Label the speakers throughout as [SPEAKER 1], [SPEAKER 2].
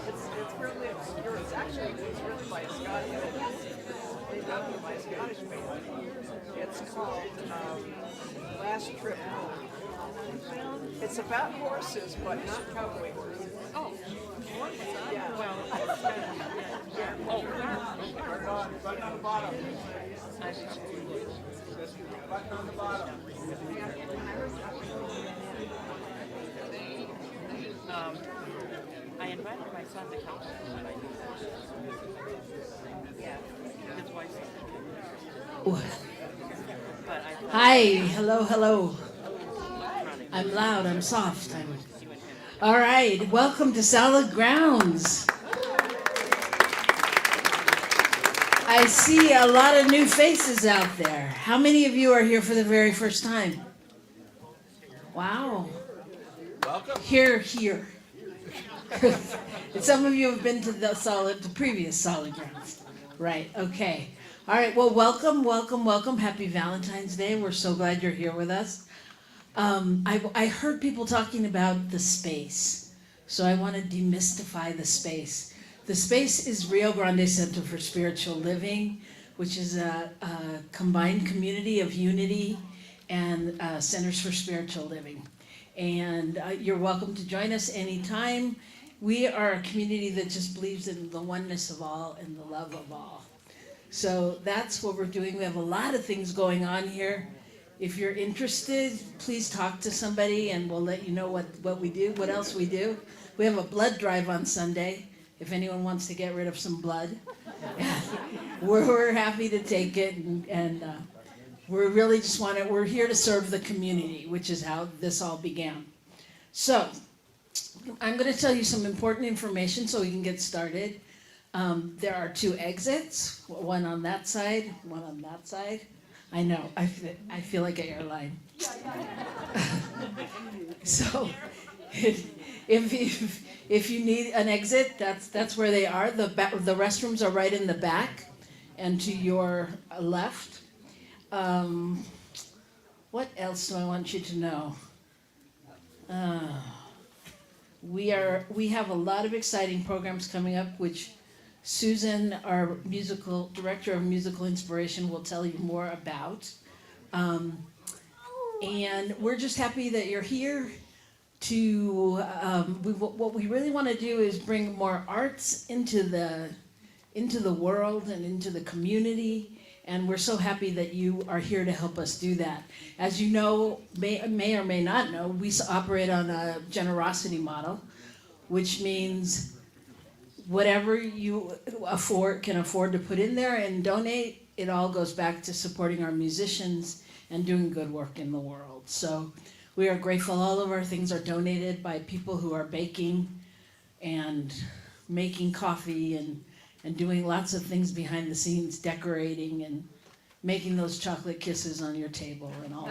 [SPEAKER 1] It's really obscure. It's written by a Scottish. They dubbed it by a Scottish band. It's called Last Trip Home. It's about horses, but not cowboy horses. Oh, yeah. Well, it's kind of, yeah. Oh, button on the bottom. Button on the bottom. I invited my son to come. Yeah, his wife's.
[SPEAKER 2] Hi, hello. I'm loud, I'm soft. All right, welcome to Solid Grounds. I see a lot of new faces out there. How many of you are here for the very first time? Wow.
[SPEAKER 1] Welcome.
[SPEAKER 2] Here. And some of you have been to the previous Solid Grounds. Right, okay. All right, well, welcome. Happy Valentine's Day. We're so glad you're here with us. I heard people talking about the space, so I want to demystify the space. The space is Rio Grande Center for Spiritual Living, which is a combined community of unity and centers for spiritual living. And you're welcome to join us anytime. We are a community that just believes in the oneness of all and the love of all. So that's what we're doing. We have a lot of things going on here. If you're interested, please talk to somebody and we'll let you know what we do, what else we do. We have a blood drive on Sunday, if anyone wants to get rid of some blood. We're happy to take it, and we really just we're here to serve the community, which is how this all began. So, I'm going to tell you some important information so we can get started. There are 2 exits, one on that side, one on that side. I know, I feel like an airline. So, if you need an exit, that's where they are. The restrooms are right in the back and to your left. What else do I want you to know? We have a lot of exciting programs coming up, which Susan, our director of musical inspiration, will tell you more about. And we're just happy that you're here. What we really want to do is bring more arts into the world and into the community. And we're so happy that you are here to help us do that. As you know, may or may not know, we operate on a generosity model, which means whatever you can afford to put in there and donate, it all goes back to supporting our musicians and doing good work in the world. So we are grateful all of our things are donated by people who are baking and making coffee and doing lots of things behind the scenes, decorating and making those chocolate kisses on your table and all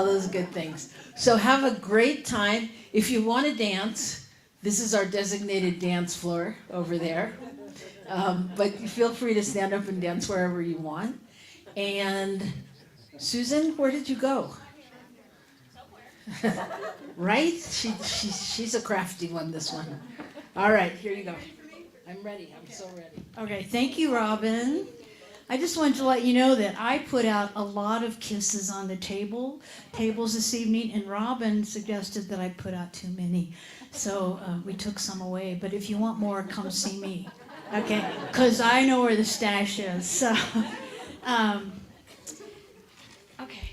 [SPEAKER 2] those good things. So have a great time. If you want to dance, this is our designated dance floor over there. But you feel free to stand up and dance wherever you want. And Susan, where did you go? Right? She's a crafty one, this one. All right, here you go. I'm ready. I'm so ready.
[SPEAKER 3] Okay, thank you, Robin. I just wanted to let you know that I put out a lot of kisses on the tables this evening, and Robin suggested that I put out too many. So we took some away, but if you want more, come see me, okay? Because I know where the stash is. So, okay.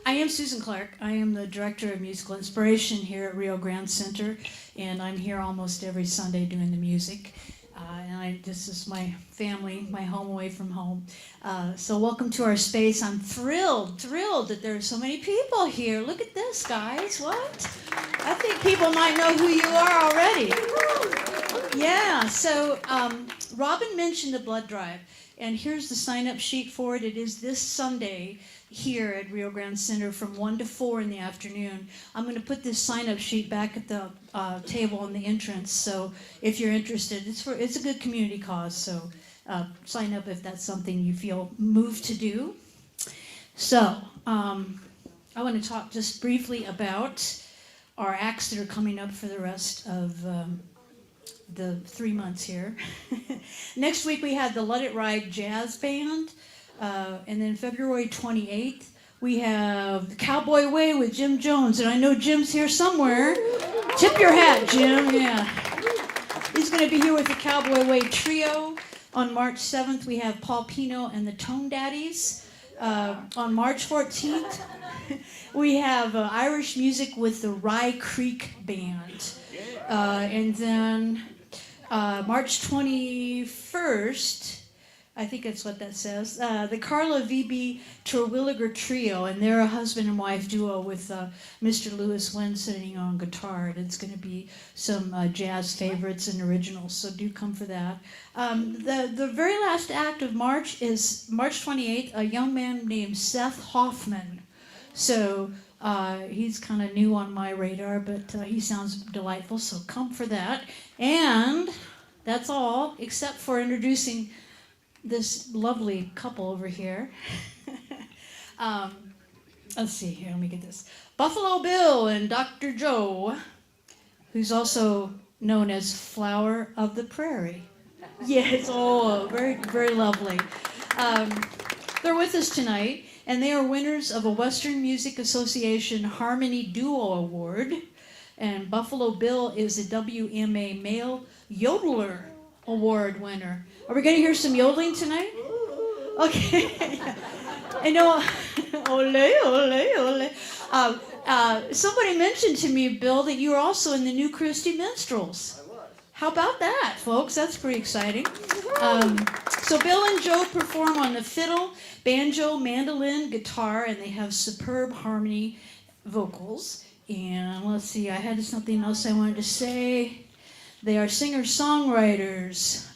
[SPEAKER 3] I am Susan Clark. I am the Director of Musical Inspiration here at Rio Grande Center, and I'm here almost every Sunday doing the music. This is my family, my home away from home. So welcome to our space. I'm thrilled that there are so many people here. Look at this, guys. What? I think people might know who you are already. Yeah, so Robin mentioned the blood drive, and here's the sign-up sheet for it. It is this Sunday here at Rio Grande Center from 1 to 4 in the afternoon. I'm going to put this sign-up sheet back at the table in the entrance, so if you're interested, it's a good community cause, so sign up if that's something you feel moved to do. So, I want to talk just briefly about our acts that are coming up for the rest of the 3 months here. Next week we had the Let It Ride Jazz Band. And then February 28th, we have the Cowboy Way with Jim Jones. And I know Jim's here somewhere. Tip your hat, Jim. Yeah. He's going to be here with the Cowboy Way Trio. On March 7th, we have Paul Pino and the Tone Daddies. On March 14th, we have Irish music with the Rye Creek Band. And then March 21st, I think that's what that says, the Carla VB Terwilliger Trio, and they're a husband and wife duo with Mr. Lewis Wynn sitting on guitar, and it's going to be some jazz favorites and originals, so do come for that. The very last act of March is March 28th, a young man named Seth Hoffman. So he's kind of new on my radar, but he sounds delightful, so come for that. And that's all, except for introducing this lovely couple over here. Let's see here, let me get this. Buffalo Bill and Dr. Joe, who's also known as Flower of the Prairie. Yes, oh, very, very lovely. They're with us tonight, and they are winners of a Western Music Association Harmony Duo Award. And Buffalo Bill is a WMA Male Yodeler Award winner. Are we going to hear some yodeling tonight? Okay. I know. Ole, ole, ole. Somebody mentioned to me, Bill, that you were also in the New Christie Minstrels. I was. How about that, folks? That's pretty exciting. So Bill and Joe perform on the fiddle, banjo, mandolin, guitar, and they have superb harmony vocals. And let's see, I had something else I wanted to say. They are singer-songwriters,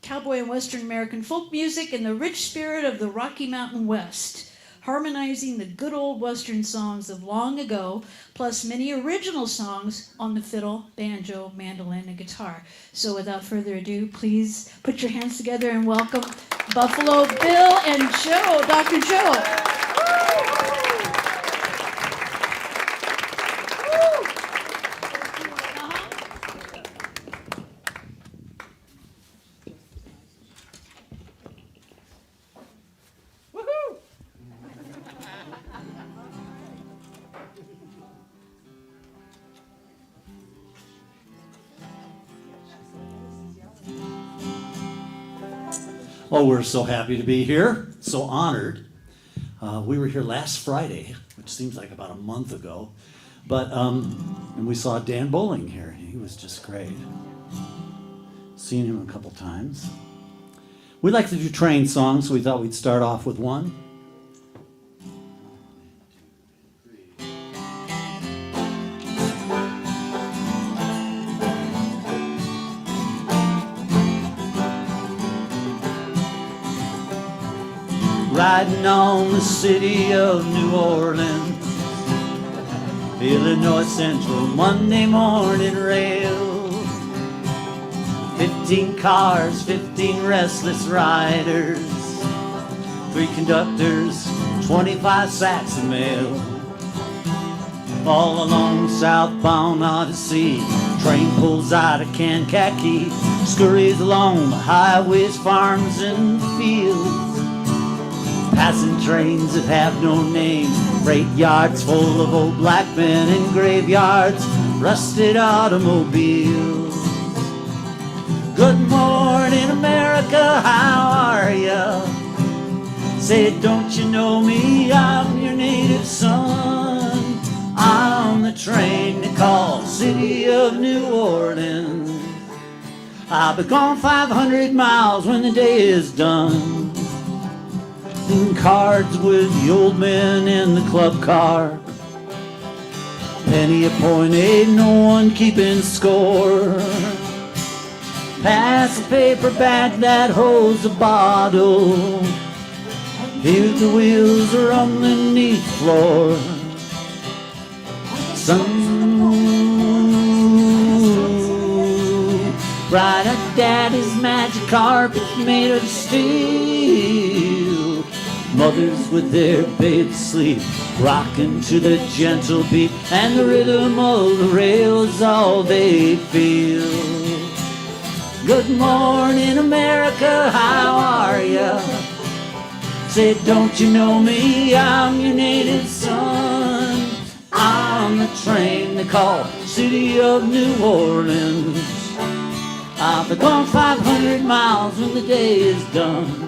[SPEAKER 3] cowboy and Western American folk music in the rich spirit of the Rocky Mountain West, harmonizing the good old Western songs of long ago, plus many original songs on the fiddle, banjo, mandolin, and guitar. So without further ado, please put your hands together and welcome Buffalo Bill and Joe, Dr. Joe.
[SPEAKER 4] Oh, we're so happy to be here, so honored. We were here last Friday, which seems like about a month ago, but and we saw Dan Bowling here. He was just great. Seen him a couple times. We like to do train songs, so we thought we'd start off with one. Riding on the city of New Orleans, Illinois Central Monday morning rail. 15 cars, 15 restless riders, 3 conductors, 25 sacks of mail. All along southbound Odyssey, train pulls out of Kankakee, scurries along the highways, farms and fields. Passing trains that have no name, freight yards full of old black men and graveyards, rusted automobiles. Good morning, America, how are ya? Say, don't you know me? I'm your native son. I'm the train they call City of New Orleans. I'll be gone 500 miles when the day is done. Cards with the old men in the club car. Penny a point, ain't no one keeping score. Pass a paper bag that holds a bottle. Hear the wheels are underneath the floor. Son, ride a daddy's magic carpet made of steel. Mothers with their babes asleep rocking to the gentle beat, and the rhythm of the rail is all they feel. Good morning, America, how are ya? Say, don't you know me? I'm your native son. I'm the train they call City of New Orleans. I'll be gone 500 miles when the day is done.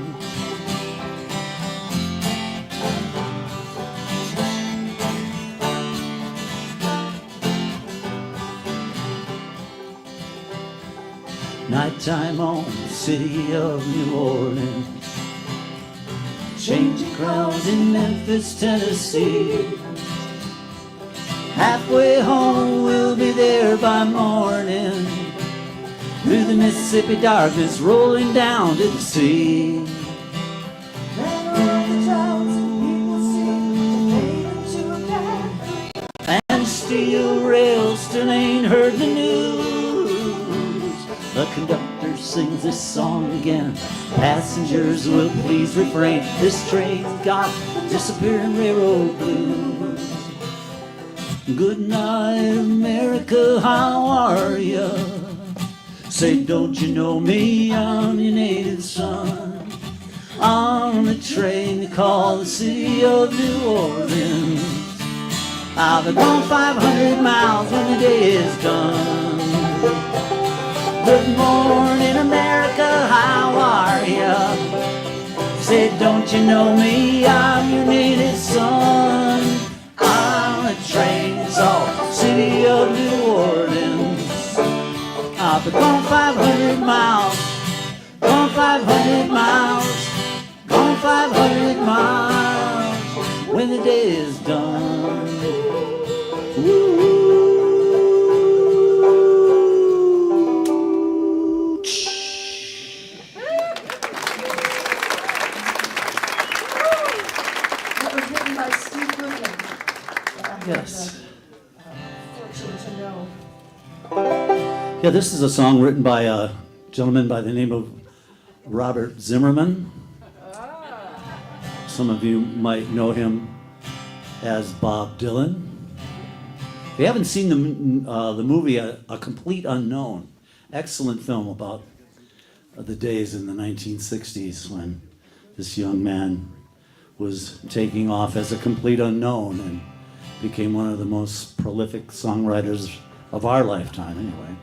[SPEAKER 4] Nighttime on the City of New Orleans. Changing crowds in Memphis, Tennessee. Halfway home, we'll be there by morning. Through the Mississippi darkness, rolling down to the sea. And steel rails still ain't heard the news. The conductor sings this song again. Passengers will please refrain. This train's got disappearing railroad blues. Good night, America, how are ya? Say, don't you know me? I'm your native son. On the train they call the City of New Orleans. I'll be gone 500 miles when the day is done. Good morning, America, how are ya? Say, don't you know me? I'm your native son. On the train that's all City of New Orleans. I'll be gone 500 miles, gone 500 miles, gone 500 miles when the day is done. Woo.
[SPEAKER 1] That was written by Steve Goodman.
[SPEAKER 4] Yes.
[SPEAKER 1] Fortunate to know.
[SPEAKER 4] Yeah, this is a song written by a gentleman by the name of Robert Zimmerman. Some of you might know him as Bob Dylan. If you haven't seen the movie A Complete Unknown, excellent film about the days in the 1960s when this young man was taking off as a complete unknown and became one of the most prolific songwriters of our lifetime, anyway.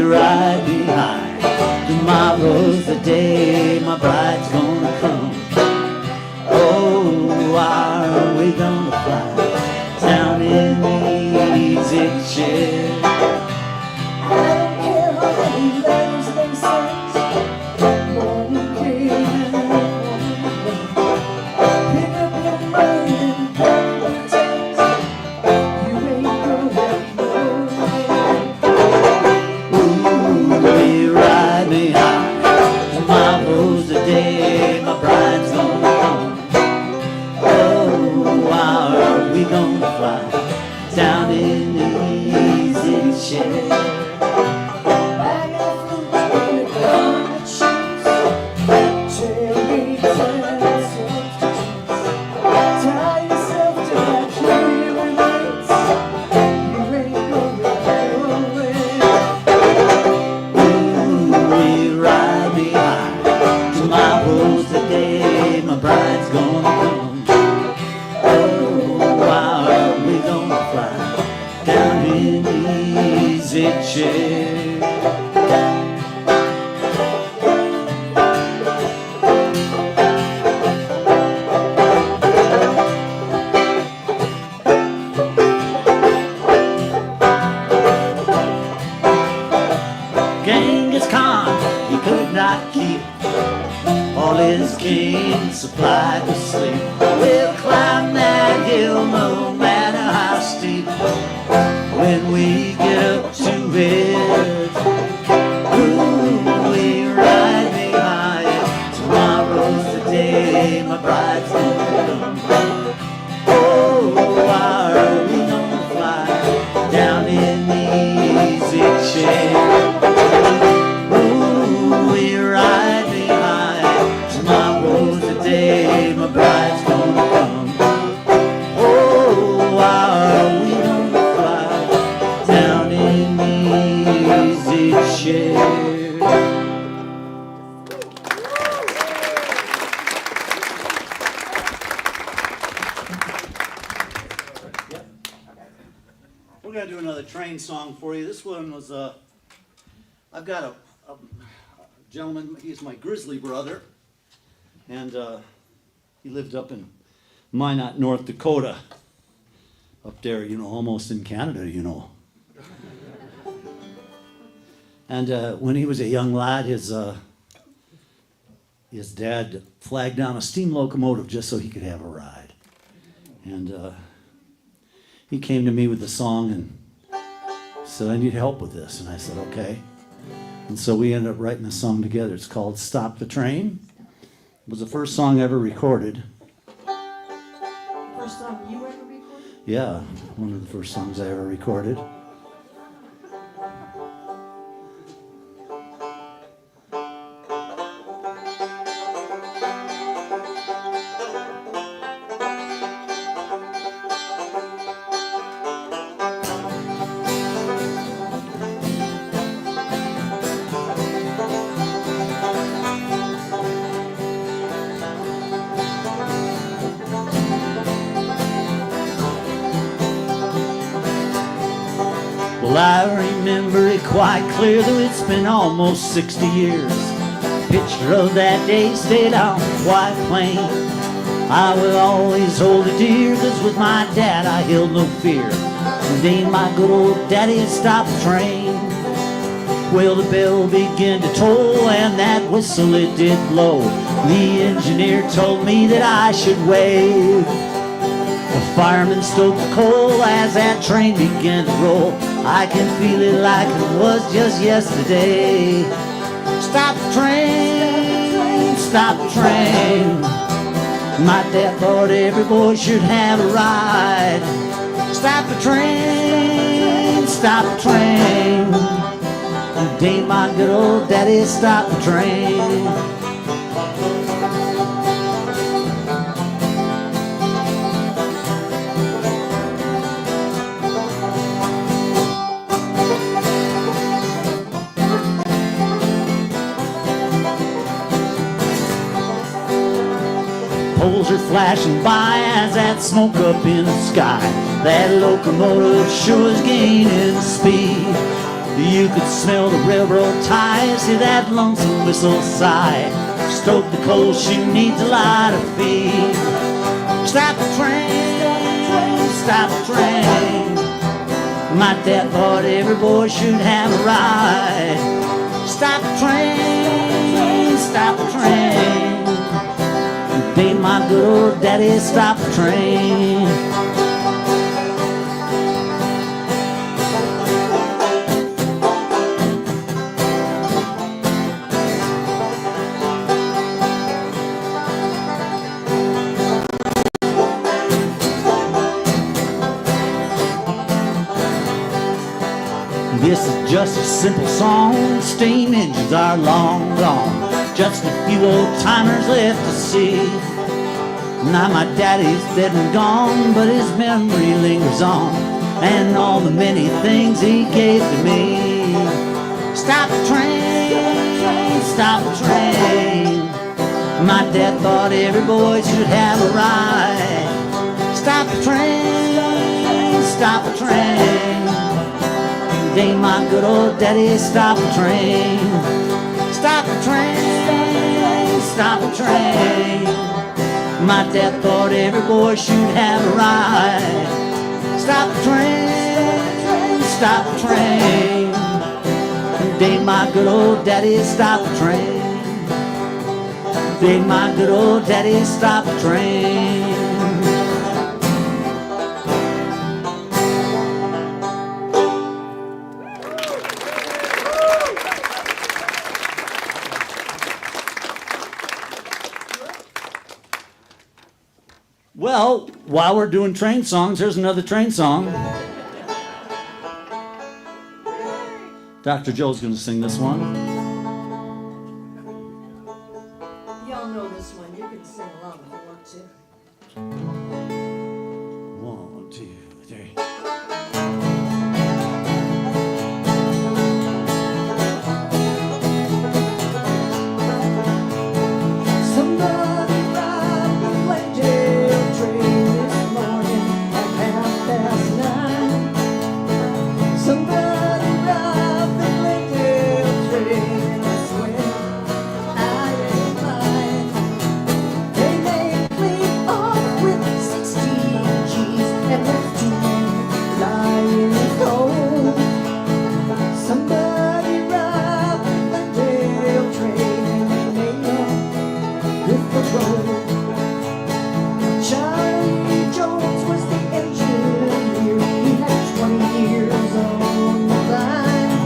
[SPEAKER 4] Right behind. Tomorrow's the day my bride's gonna come. Oh, are we gonna fly down in the easy chair? I don't care how many letters they send. Morning came and morning went. Pick up your money and pack your tent. You ain't going nowhere. We ride me high. Tomorrow's the day my bride's gonna come. Oh, how are we gonna fly down in the easy chair? Bag of fruit and a gun of cheese, cherries and substitutes. Tie yourself to that tree with lights. You ain't going nowhere. We ride behind. Tomorrow's the day my bride's gonna come. Oh, how are we gonna fly down in the easy chair? Genghis Khan, he could not keep all ain't supplied with sleep. We'll climb that hill no matter how steep. When we get up to it, ooh, we ride me high. Tomorrow's the day my bride's gonna come. Oh, are we gonna fly down in the easy chair? Ooh, we ride me high. Tomorrow's the day my bride's gonna come. Oh, are we gonna fly down in the easy chair? We're gonna do another train song for you. This one was I've got a gentleman. He's my grizzly brother, and he lived up in Minot, North Dakota, up there, you know, almost in Canada, you know. And when he was a young lad, his dad flagged down a steam locomotive just so he could have a ride, and he came to me with the song and said, I need help with this. And I said, okay. And so we ended up writing a song together. It's called Stop the Train. It was the first song I ever recorded.
[SPEAKER 2] First song you ever recorded?
[SPEAKER 4] Yeah, one of the first songs I ever recorded. Well, I remember it quite clear, though it's been almost 60 years. Picture of that day stayed on the white plain. I will always hold it dear, 'cause with my dad I held no fear. And then my good old daddy stopped the train. Well, the bell began to toll, and that whistle it did blow. The engineer told me that I should wave. The fireman stoked the coal as that train began to roll. I can feel it like it was just yesterday. Stop the train, stop the train. My dad thought every boy should have a ride. Stop the train, stop the train. Ain't my good old daddy stop the train. Poles are flashing by as that smoke up in the sky. That locomotive sure is gaining speed. You could smell the railroad ties, hear that lonesome whistle sigh. Stoke the coal, she needs a lot of feed. Stop the train, stop the train. My dad thought every boy should have a ride. Stop the train, stop the train. Ain't my good old daddy stop the train. This is just a simple song. Steam engines are long gone. Just a few old timers left to see. Now my daddy's dead and gone, but his memory lingers on, and all the many things he gave to me. Stop the train, stop the train. My dad thought every boy should have a ride. Stop the train, stop the train. Ain't my good old daddy stop the train. Stop the train, stop the train. My dad thought every boy should have a ride. Stop the train, stop the train. Ain't my good old daddy stop the train. Did my good old daddy stop the train? Well, while we're doing train songs, here's another train song. Dr. Joe's going to sing this one.
[SPEAKER 1] Y'all know this one. You can sing along if you want to.
[SPEAKER 4] 1, 2, 3.
[SPEAKER 1] Somebody ride the Glendale train this morning at 9:30. Somebody ride the Glendale train, and I swear I ain't lying. They made me off with 16 G's and left 2 men lying cold. Somebody ride the Glendale train, and they made off with the road. Charlie Jones was the engineer. He had 20 years on the line.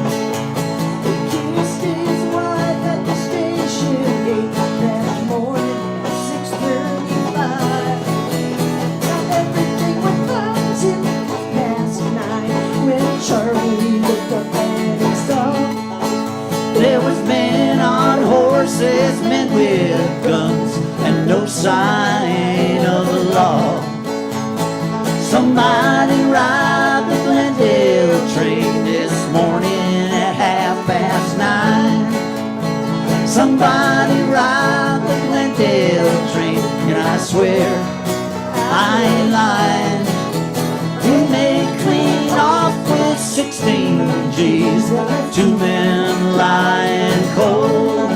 [SPEAKER 1] He kissed his wife at the station gate that morning at 6:35. Now everything went fine till 9:30 when Charlie looked up and he saw
[SPEAKER 4] There was men on horses, men with guns, and no sign of the law. Somebody ride the Glendale train this morning at 9:30. Somebody ride the Glendale train, and I swear I ain't lying. We made clean off with 16 G's, 2 men lying cold.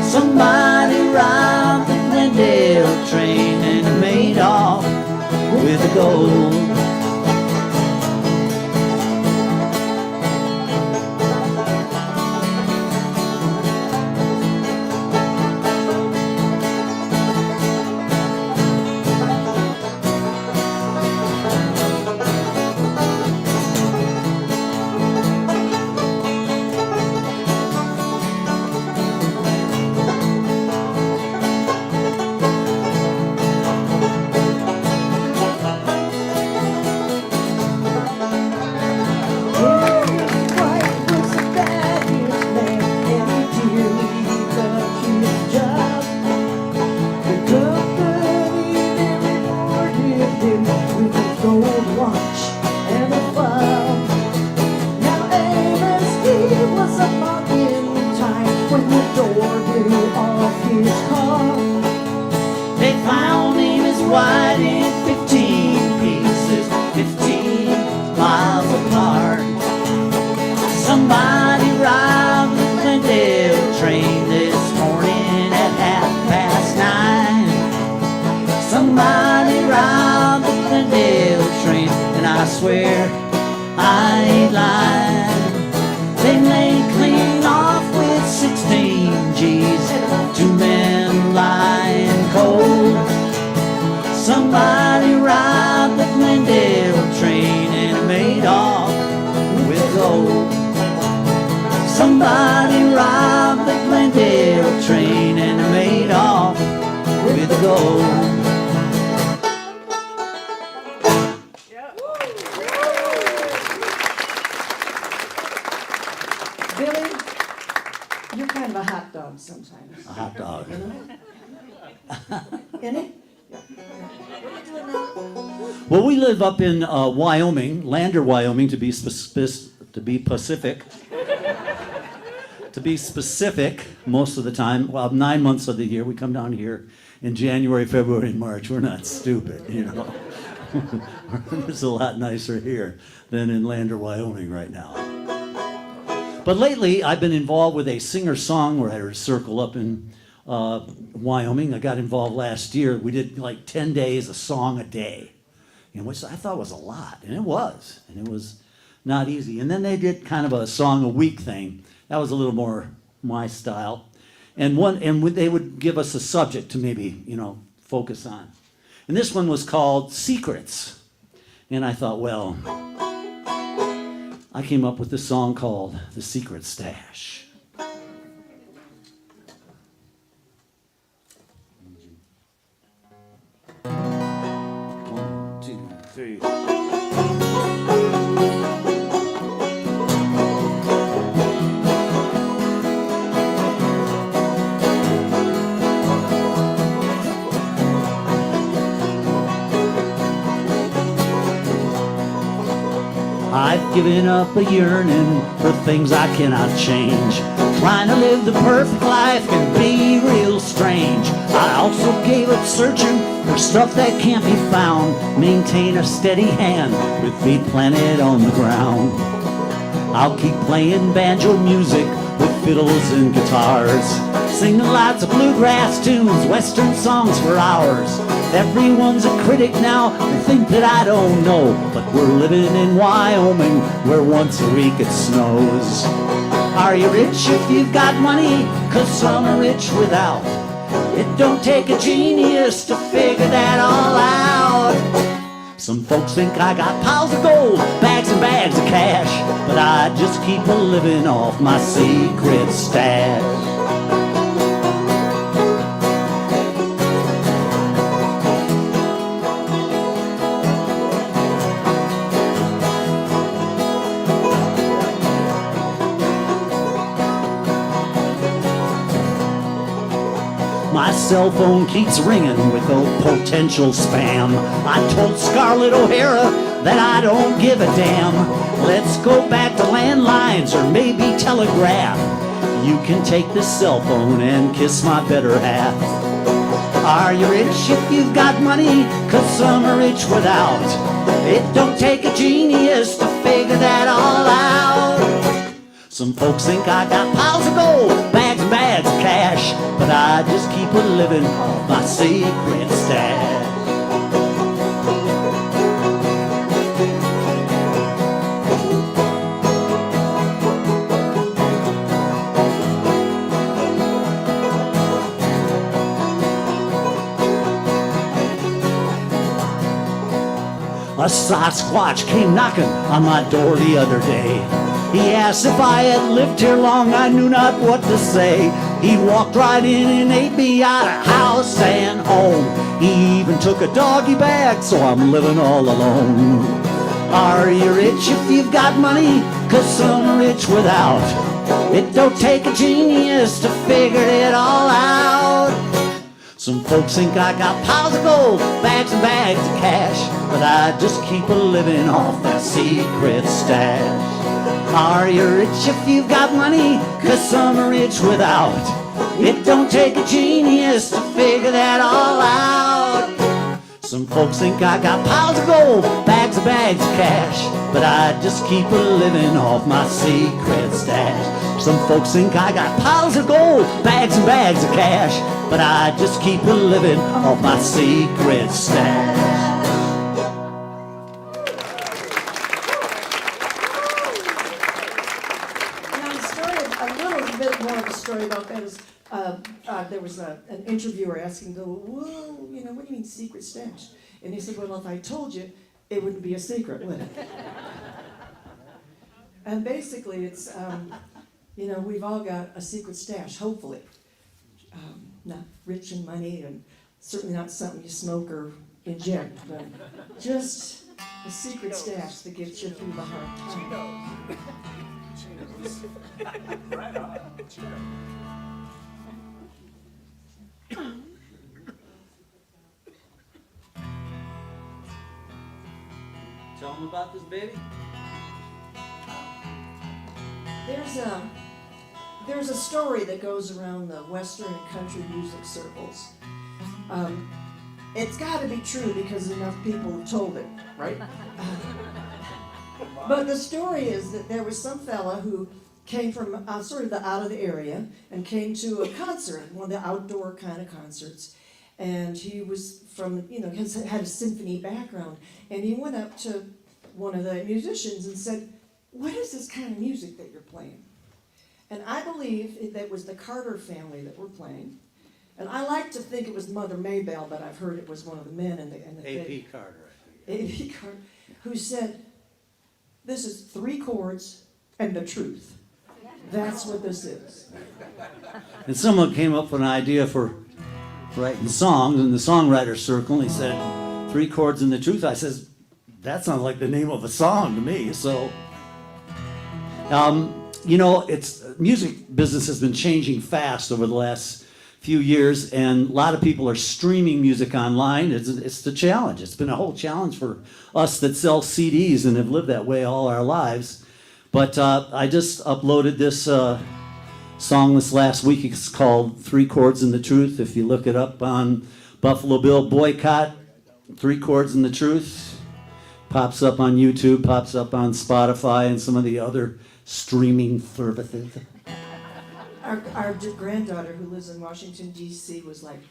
[SPEAKER 4] Somebody ride the Glendale train and made off with the gold. They found him as white in 15 pieces, 15 miles apart. Somebody robbed the Glendale train this morning at 9:30. Somebody robbed the Glendale train, and I swear I ain't lying. They made clean off with 16 G's, 2 men lying cold. Somebody robbed the Glendale train and made off with gold. Somebody robbed the Glendale train and made off with gold.
[SPEAKER 1] Billy, you're kind of a hot dog sometimes.
[SPEAKER 4] A hot dog.
[SPEAKER 1] Isn't it?
[SPEAKER 4] Well, we live up in Wyoming, Lander, Wyoming, to be Pacific. To be specific, most of the time, well, 9 months of the year, we come down here in January, February, and March. We're not stupid, you know. It's a lot nicer here than in Lander, Wyoming right now. But lately, I've been involved with a singer-songwriter circle up in Wyoming. I got involved last year. We did like 10 days, a song a day, which I thought was a lot, and it was. And it was not easy. And then they did kind of a song a week thing. That was a little more my style. and they would give us a subject to maybe, focus on. And this one was called Secrets. And I thought, well, I came up with this song called The Secret Stash. 1, 2, 3. I've given up a yearning for things I cannot change. Trying to live the perfect life can be real strange. I also gave up searching for stuff that can't be found. Maintain a steady hand with feet planted on the ground. I'll keep playing banjo music with fiddles and guitars, singing lots of bluegrass tunes, western songs for hours. Everyone's a critic now, they think that I don't know, but we're living in Wyoming where once a week it snows. Are you rich if you've got money? 'Cause some are rich without. It don't take a genius to figure that all out. Some folks think I got piles of gold, bags and bags of cash, but I just keep a living off my secret stash. My cell phone keeps ringing with a potential spam. I told Scarlett O'Hara that I don't give a damn. Let's go back to landlines or maybe telegraph. You can take this cell phone and kiss my better half. Are you rich if you've got money? 'Cause some are rich without. It don't take a genius to figure that all out. Some folks think I got piles of gold, bags and bags of cash, but I just keep a living off my secret stash. A Sasquatch came knocking on my door the other day. He asked if I had lived here long, I knew not what to say. He walked right in and ate me out of house and home. He even took a doggy bag, so I'm living all alone. Are you rich if you've got money? 'Cause some are rich without. It don't take a genius to figure it all out. Some folks think I got piles of gold, bags and bags of cash, but I just keep a living off that secret stash. Are you rich if you've got money? 'Cause some are rich without. It don't take a genius to figure that all out. Some folks think I got piles of gold, bags of cash, but I just keep a living off my secret stash. Some folks think I got piles of gold, bags and bags of cash, but I just keep a living off my secret stash.
[SPEAKER 1] Story about that is there was an interviewer asking, whoa, what do you mean secret stash? And he said, well, if I told you, it wouldn't be a secret, would it? And basically it's, we've all got a secret stash, hopefully. Not rich in money and certainly not something you smoke or inject, but just a secret stash that gets you through the hard times.
[SPEAKER 5] Right on.
[SPEAKER 4] Tell them about this baby.
[SPEAKER 1] There's a story that goes around the Western and country music circles. It's got to be true because enough people have told it, right? But the story is that there was some fella who came from sort of out of the area and came to a concert, one of the outdoor kind of concerts. And he was from, had a symphony background. And he went up to one of the musicians and said, what is this kind of music that you're playing?
[SPEAKER 5] And I believe that was the Carter family that were playing. And I like to think it was Mother Maybelle, but I've heard it was one of the men in the
[SPEAKER 4] A.P. Carter.
[SPEAKER 5] A.P. Carter, who said, "This is 3 chords and the truth." That's what this is.
[SPEAKER 4] And someone came up with an idea for writing songs in the songwriter circle, and he said, 3 chords and the truth. I says, that sounds like the name of a song to me. So, you know, it's music business has been changing fast over the last few years, and a lot of people are streaming music online. It's the challenge. It's been a whole challenge for us that sell CDs and have lived that way all our lives. But I just uploaded this song this last week. It's called 3 Chords and the Truth. If you look it up on Buffalo Bill Boycott, 3 Chords and the Truth, pops up on YouTube, pops up on Spotify and some of the other streaming services.
[SPEAKER 5] Our granddaughter, who lives in Washington, D.C., was like,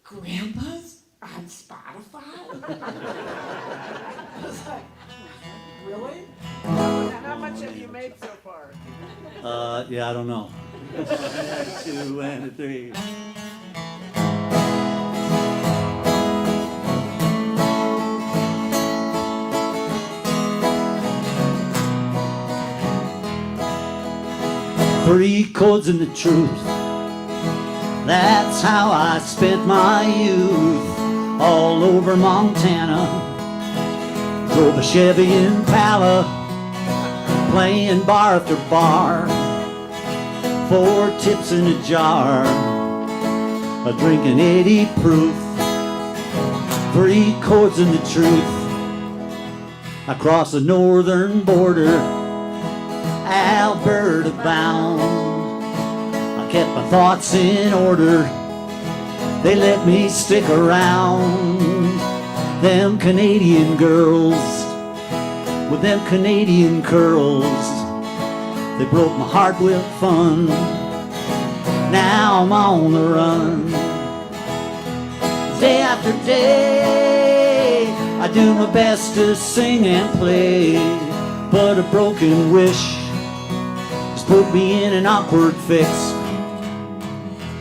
[SPEAKER 5] "Grandpa's on Spotify?" I was like, "Really?"
[SPEAKER 1] How much have you made so far?
[SPEAKER 4] Yeah, I don't know. 2 and 3. Three chords and the truth. That's how I spent my youth all over Montana. Drove a Chevy Impala, playing bar after bar. 4 tips in a jar, a drinking 80 proof. 3 chords and the truth. Across the northern border, Alberta bound. I kept my thoughts in order. They let me stick around. Them Canadian girls with them Canadian curls, they broke my heart with fun. Now I'm on the run. Day after day, I do my best to sing and play, but a broken wish put me in an awkward fix.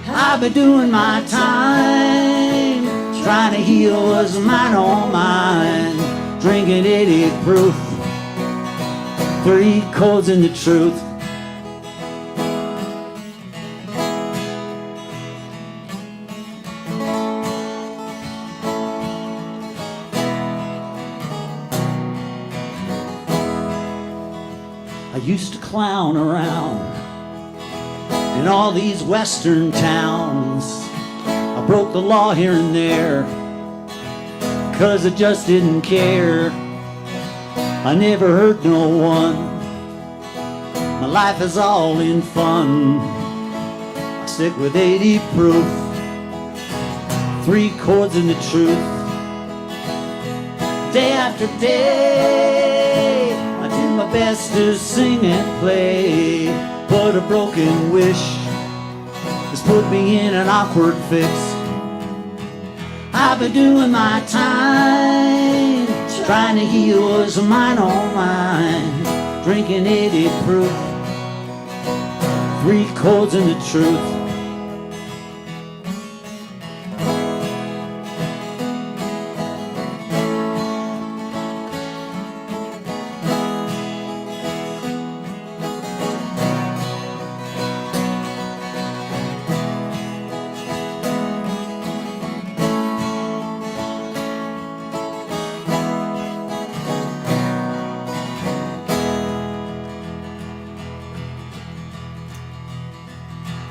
[SPEAKER 4] I've been doing my time, trying to heal what's mine on mine. Drinking 80 proof, 3 chords and the truth. I used to clown around in all these western towns. I broke the law here and there, 'cause I just didn't care. I never hurt no one. My life is all in fun. I stick with 80 proof, 3 chords and the truth. Day after day, I do my best to sing and play, but a broken wish has put me in an awkward fix. I've been doing my time, trying to heal what's mine on mine. Drinking 80 proof, 3 chords and the truth.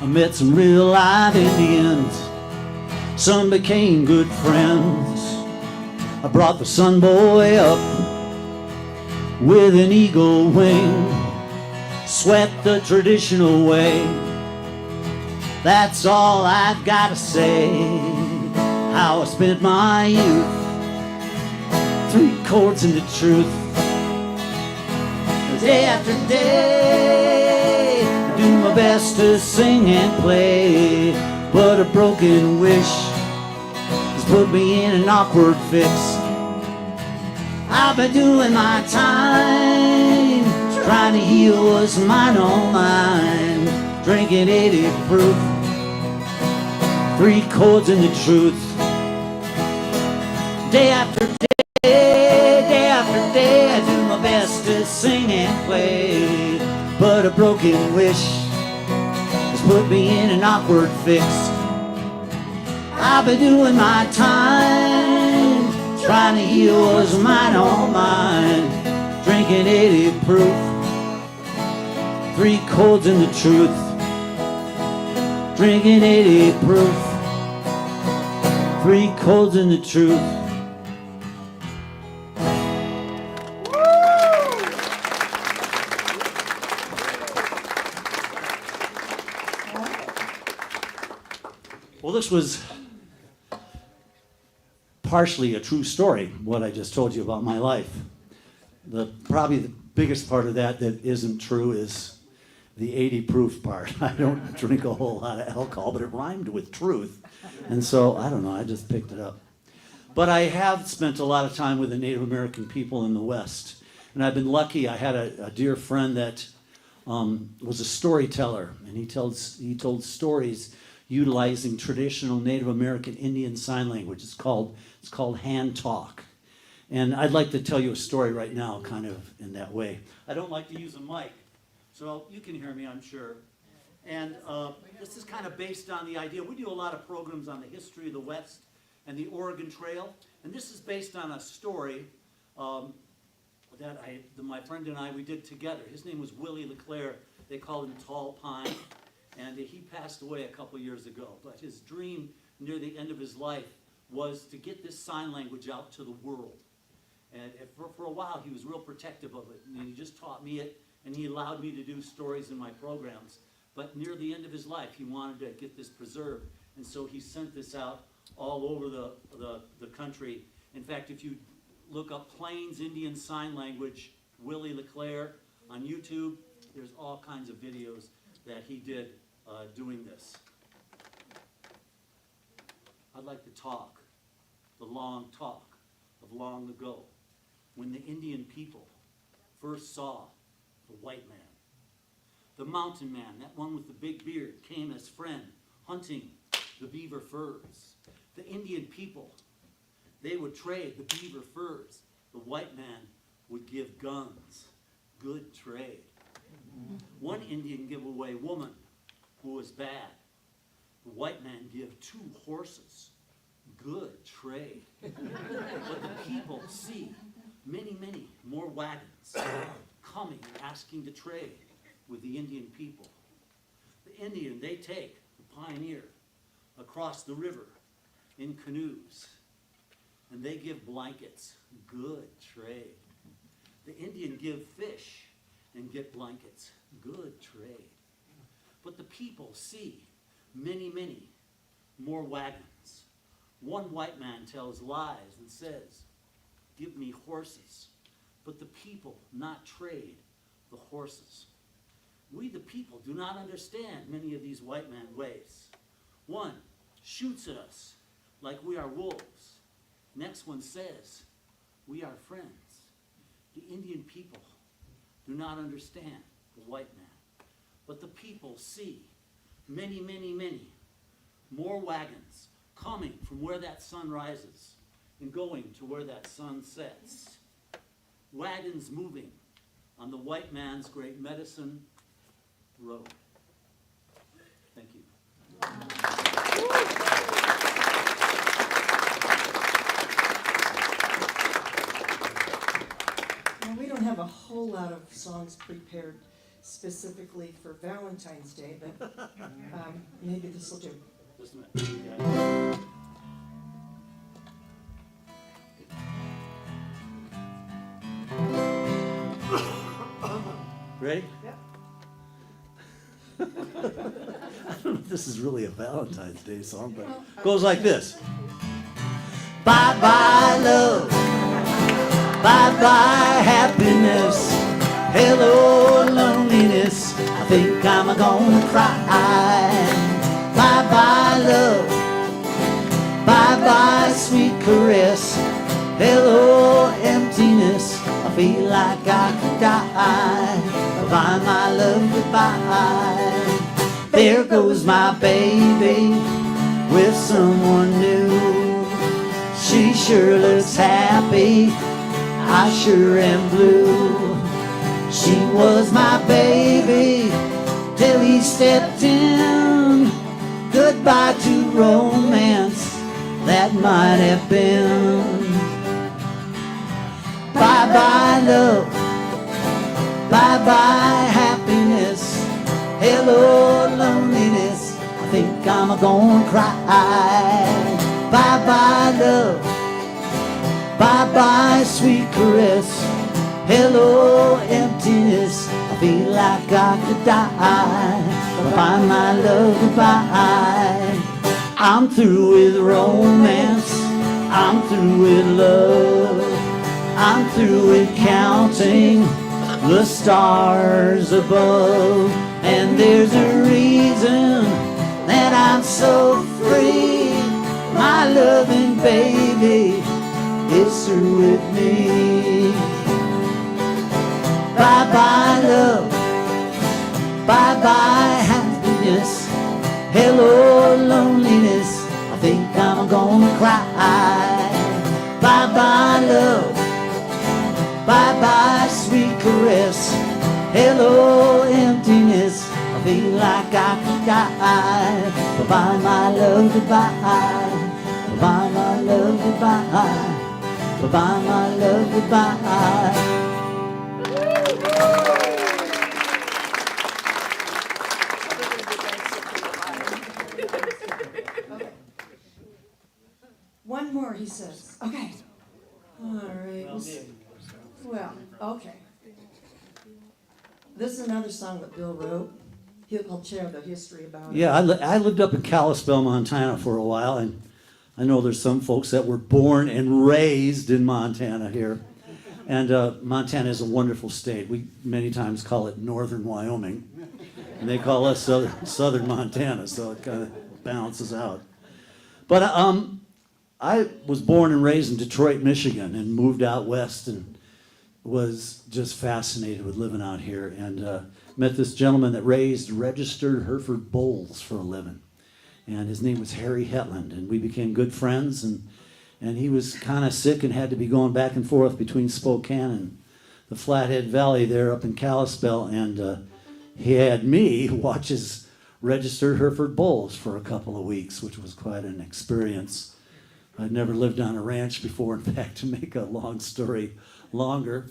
[SPEAKER 4] I met some real live Indians, some became good friends. I brought the sun boy up with an eagle wing, swept the traditional way. That's all I've got to say, how I spent my youth, 3 chords and the truth. Day after day, I do my best to sing and play, but a broken wish has put me in an awkward fix. I've been doing my time, Trying to heal what's mine on mine. Drinking 80 proof. 3 chords in the truth. Day after day after day, I do my best to sing and play. But a broken wish has put me in an awkward fix. I've been doing my time, trying to heal what's mine on mine. Drinking 80 proof. 3 chords in the truth. Drinking 80 proof. 3 chords in the truth. Well, this was partially a true story, what I just told you about my life. Probably the biggest part of that isn't true is the 80 proof part. I don't drink a whole lot of alcohol, but it rhymed with truth. And so, I don't know, I just picked it up. But I have spent a lot of time with the Native American people in the West. And I've been lucky. I had a dear friend that was a storyteller, and he told stories utilizing traditional Native American Indian Sign Language. It's called hand talk. And I'd like to tell you a story right now, kind of in that way. I don't like to use a mic, so you can hear me, I'm sure. And this is kind of based on the idea. We do a lot of programs on the history of the West and the Oregon Trail. And this is based on a story that my friend and I, we did together. His name was Willie LeClaire. They called him Tall Pine. And he passed away a couple years ago. But his dream near the end of his life was to get this sign language out to the world. And for a while, he was real protective of it. And he just taught me it, and he allowed me to do stories in my programs. But near the end of his life, he wanted to get this preserved. And so he sent this out all over the country. In fact, if you look up Plains Indian Sign Language, Willie LeClaire, on YouTube, there's all kinds of videos that he did doing this. I'd like to talk, the long talk of long ago, when the Indian people first saw the white man. The mountain man, that one with the big beard, came as friend, hunting the beaver furs. The Indian people, they would trade the beaver furs. The white man would give guns. Good trade. One Indian gave away a woman who was bad. The white man give 2 horses. Good trade. But the people see many, many more wagons coming and asking to trade with the Indian people. The Indian, they take the pioneer across the river in canoes, and they give blankets. Good trade. The Indian give fish and get blankets. Good trade. But the people see many, many more wagons. One white man tells lies and says, give me horses. But the people not trade the horses. We the people do not understand many of these white man ways. One shoots at us like we are wolves. Next one says, we are friends. The Indian people do not understand the white man. But the people see many, many, many more wagons coming from where that sun rises and going to where that sun sets. Wagons moving on the white man's great medicine road. Thank you.
[SPEAKER 5] Now, we don't have a whole lot of songs prepared specifically for Valentine's Day, but maybe this will do.
[SPEAKER 4] Just a minute. Ready?
[SPEAKER 5] Yeah.
[SPEAKER 4] I don't know if this is really a Valentine's Day song, but it goes like this. Bye bye love, bye bye happiness, hello loneliness, I think I'm gonna cry. Bye bye love, bye bye sweet caress, hello emptiness, I feel like I could die. Bye-bye, my love, goodbye. There goes my baby with someone new. She sure looks happy, I sure am blue. She was my baby till he stepped in. Goodbye to romance that might have been. Bye-bye love, bye-bye happiness. Hello loneliness, I think I'm gonna cry. Bye-bye love, bye-bye sweet caress. Hello emptiness, I feel like I could die. Bye-bye my love, goodbye. I'm through with romance, I'm through with love. I'm through with counting the stars above. And there's a reason that I'm so free. My loving baby is through with me. Bye-bye love, bye-bye happiness. Hello loneliness, I think I'm gonna cry. Bye-bye love, bye-bye sweet caress. Hello emptiness, I feel like I could die. Bye-bye my love, goodbye. Bye-bye my love, goodbye. Bye-bye my love, goodbye.
[SPEAKER 5] One more, he says. Okay. All right. Well, okay. This is another song that Bill wrote. He'll share the history about it.
[SPEAKER 4] Yeah, I lived up in Kalispell, Montana for a while, and I know there's some folks that were born and raised in Montana here. And Montana is a wonderful state. We many times call it Northern Wyoming, and they call us Southern Montana, so it kind of balances out. But I was born and raised in Detroit, Michigan, and moved out west and was just fascinated with living out here, and met this gentleman that raised registered Hereford bulls for a living. And his name was Harry Hetland, and we became good friends, and he was kind of sick and had to be going back and forth between Spokane and the Flathead Valley there up in Kalispell, and he had me watch his registered Hereford bulls for a couple of weeks, which was quite an experience. I'd never lived on a ranch before. In fact, to make a long story longer,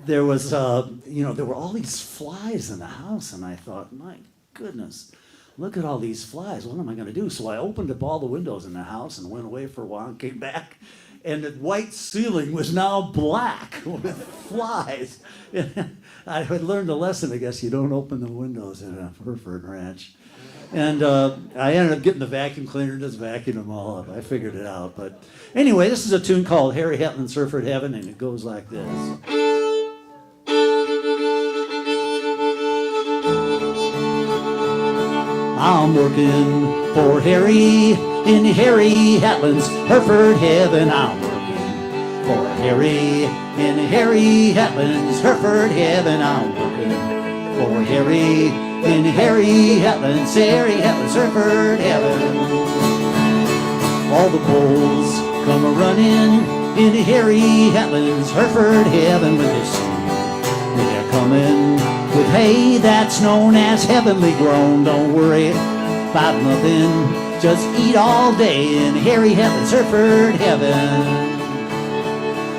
[SPEAKER 4] there was, there were all these flies in the house, and I thought, my goodness, look at all these flies. What am I going to do? So I opened up all the windows in the house and went away for a while and came back, and the white ceiling was now black with flies. I had learned a lesson, I guess. You don't open the windows in a Hereford ranch. And I ended up getting the vacuum cleaner and just vacuumed them all up. I figured it out. But anyway, this is a tune called Harry Hetland's Hereford Heaven, and it goes like this. I'm working for Harry in Harry Hetland's Hereford Heaven. I'm working for Harry in Harry Hetland's Hereford Heaven. I'm working for Harry in Harry Hetland's Hereford Heaven. All the bulls come a-running in Harry Hetland's Hereford Heaven when they see they're coming with hay that's known as heavenly grown. Don't worry about nothing, just eat all day in Harry Hetland's Hereford Heaven.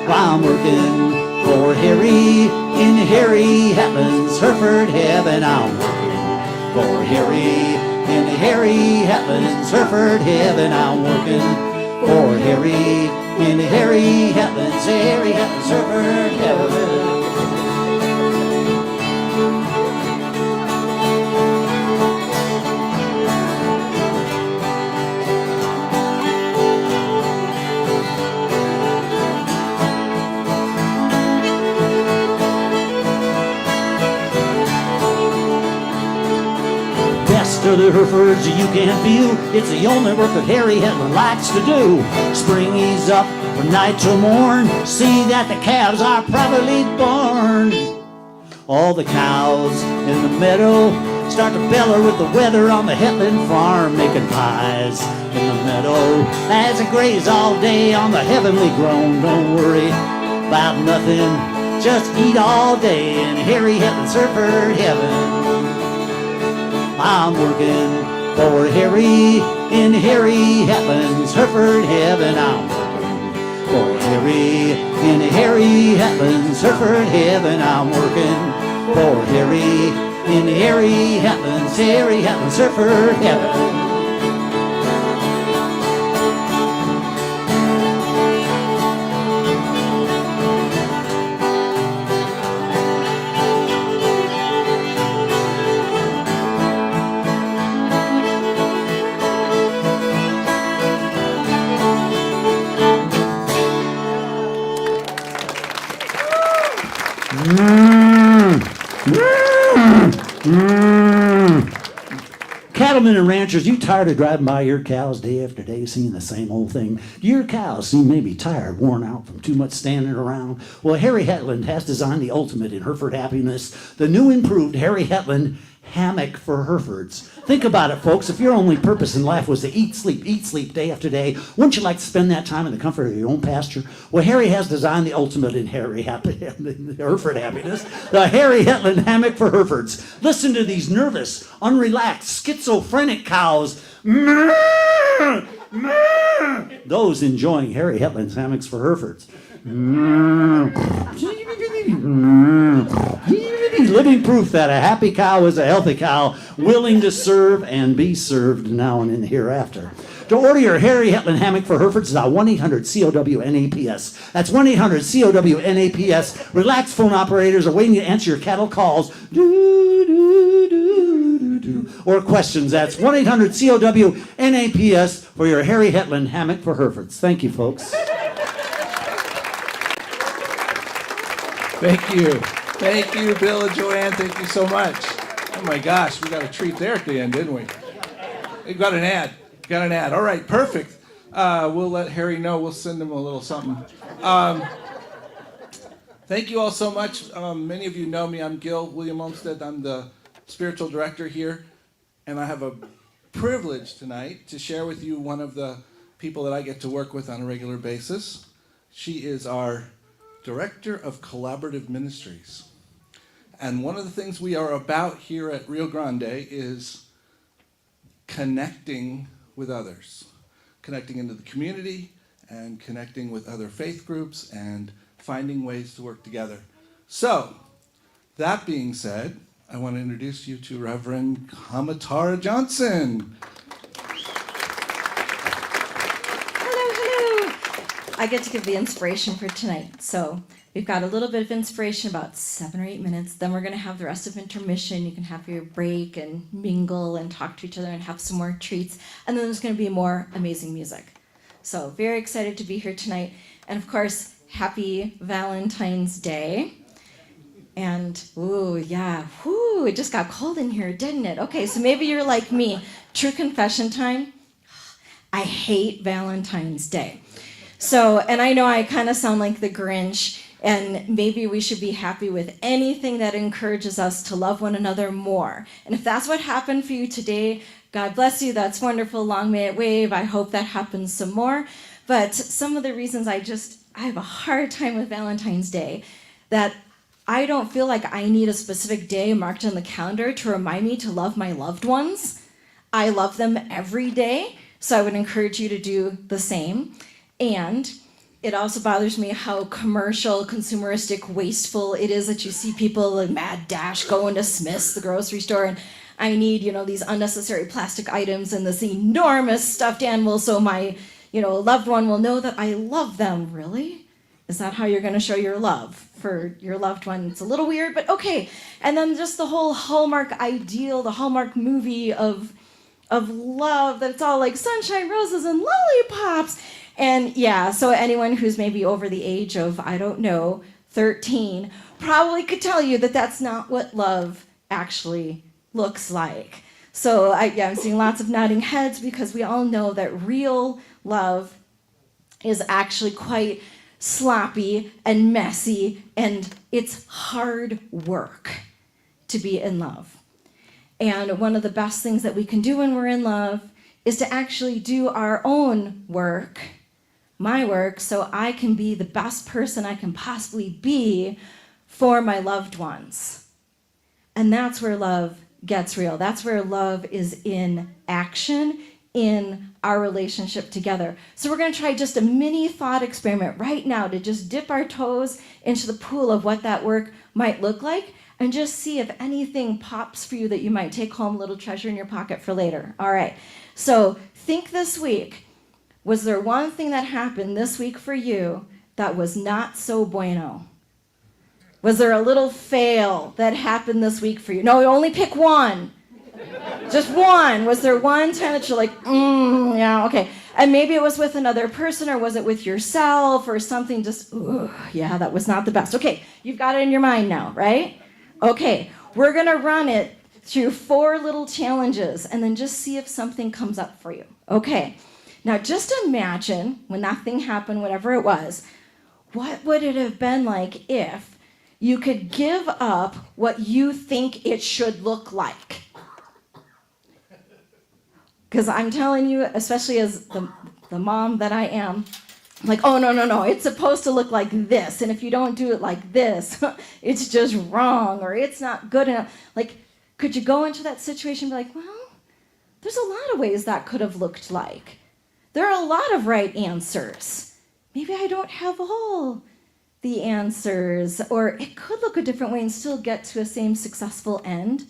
[SPEAKER 4] I'm working for Harry in Harry Hetland's Hereford Heaven. I'm working for Harry in Harry Hetland's Hereford Heaven. I'm working for Harry in Harry Hetland's Hereford Heaven. To the Herefords you can view, it's the only work that Harry Hetland likes to do. Spring he's up from night till morn, see that the calves are properly born. All the cows in the meadow start to bellow with the weather on the Hetland farm, making pies in the meadow as they graze all day on the heavenly grown. Don't worry about nothing, just eat all day in Harry Hetland's Hereford heaven. I'm working for Harry in Harry Hetland's Hereford heaven. I'm working for Harry in Harry Hetland's Hereford heaven. I'm working for Harry in Harry Hetland's Hereford heaven. Cattlemen and ranchers, you tired of driving by your cows day after day, seeing the same old thing? Your cows seem maybe tired, worn out from too much standing around. Well, Harry Hetland has designed the ultimate in Hereford happiness, the new improved Harry Hetland hammock for Herefords. Think about it, folks. If your only purpose in life was to eat, sleep day after day, wouldn't you like to spend that time in the comfort of your own pasture? Well, Harry has designed the ultimate in Hereford happiness, the Harry Hetland hammock for Herefords. Listen to these nervous, unrelaxed, schizophrenic cows. Those enjoying Harry Hetland's hammocks for Herefords. Living proof that a happy cow is a healthy cow, willing to serve and be served now and in the hereafter. To order your Harry Hetland hammock for Herefords is 1-800-COW-NAPS. That's 1-800-COW-NAPS. Relaxed phone operators are waiting to answer your cattle calls. Or questions. That's 1-800-COW-NAPS for your Harry Hetland hammock for Herefords. Thank you, folks.
[SPEAKER 6] Thank you. Thank you, Bill and Joann. Thank you so much. Oh my gosh, we got a treat there at the end, didn't we? We got an ad. Got an ad. All right, perfect. We'll let Harry know. We'll send him a little something. Thank you all so much. Many of you know me. I'm Gil William Olmsted. I'm the spiritual director here. And I have a privilege tonight to share with you one of the people that I get to work with on a regular basis. She is our Director of Collaborative Ministries. And one of the things we are about here at Rio Grande is connecting with others, connecting into the community and connecting with other faith groups and finding ways to work together. So, that being said, I want to introduce you to Reverend Hamatara Johnson.
[SPEAKER 7] I get to give the inspiration for tonight. So we've got a little bit of inspiration, about 7 or 8 minutes. Then we're going to have the rest of intermission. You can have your break and mingle and talk to each other and have some more treats. And then there's going to be more amazing music. So very excited to be here tonight. And of course, happy Valentine's Day. And, ooh, yeah, whoo, it just got cold in here, didn't it? Okay, so maybe you're like me. True confession time. I hate Valentine's Day. So, and I know I kind of sound like the Grinch, and maybe we should be happy with anything that encourages us to love one another more. And if that's what happened for you today, God bless you, that's wonderful, long may it wave. I hope that happens some more. But some of the reasons I have a hard time with Valentine's Day, that I don't feel like I need a specific day marked on the calendar to remind me to love my loved ones. I love them every day, so I would encourage you to do the same. And it also bothers me how commercial, consumeristic, wasteful it is that you see people like mad dash going to Smith's, the grocery store, and I need, these unnecessary plastic items and this enormous stuffed animal so my, loved one will know that I love them. Really? Is that how you're going to show your love for your loved one? It's a little weird, but okay. And then just the whole Hallmark ideal, the Hallmark movie of love, that it's all like sunshine, roses, and lollipops. And yeah, so anyone who's maybe over the age of, 13, probably could tell you that that's not what love actually looks like. So I'm seeing lots of nodding heads because we all know that real love is actually quite sloppy and messy, and it's hard work to be in love. And one of the best things that we can do when we're in love is to actually do our own work, my work, so I can be the best person I can possibly be for my loved ones. And that's where love gets real. That's where love is in action in our relationship together. So we're going to try just a mini thought experiment right now to just dip our toes into the pool of what that work might look like and just see if anything pops for you that you might take home, a little treasure in your pocket for later. All right. So think this week. Was there one thing that happened this week for you that was not so bueno? Was there a little fail that happened this week for you? No, only pick one. Just one. Was there one time that you're like, yeah, okay. And maybe it was with another person, or was it with yourself, or something just, yeah, that was not the best. Okay, you've got it in your mind now, right? Okay, we're going to run it through 4 little challenges and then just see if something comes up for you. Okay, now just imagine when that thing happened, whatever it was, what would it have been like if you could give up what you think it should look like? Because I'm telling you, especially as the mom that I am, I'm like, oh, no, it's supposed to look like this. And if you don't do it like this, it's just wrong, or it's not good enough. Like, could you go into that situation and be like, well, there's a lot of ways that could have looked like. There are a lot of right answers. Maybe I don't have all the answers, or it could look a different way and still get to a same successful end.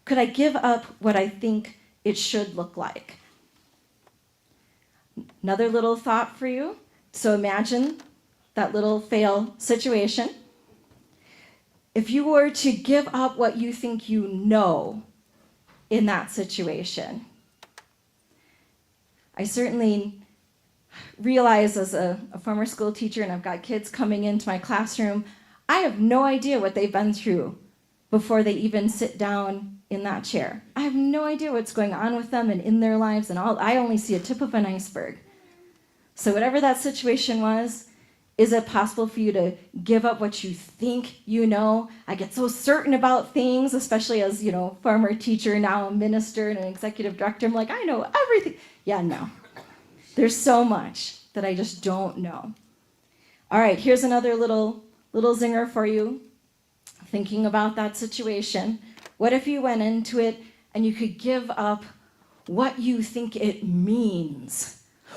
[SPEAKER 7] Could I give up what I think it should look like? Another little thought for you. So imagine that little fail situation. If you were to give up what you think you know in that situation, I certainly realize as a former school teacher, and I've got kids coming into my classroom, I have no idea what they've been through before they even sit down in that chair. I have no idea what's going on with them and in their lives, and I only see a tip of an iceberg. So whatever that situation was, is it possible for you to give up what you think you know? I get so certain about things, especially as, former teacher, now a minister and an executive director. I'm like, I know everything. Yeah, no. There's so much that I just don't know. All right, here's another little zinger for you. Thinking about that situation. What if you went into it and you could give up what you think it means?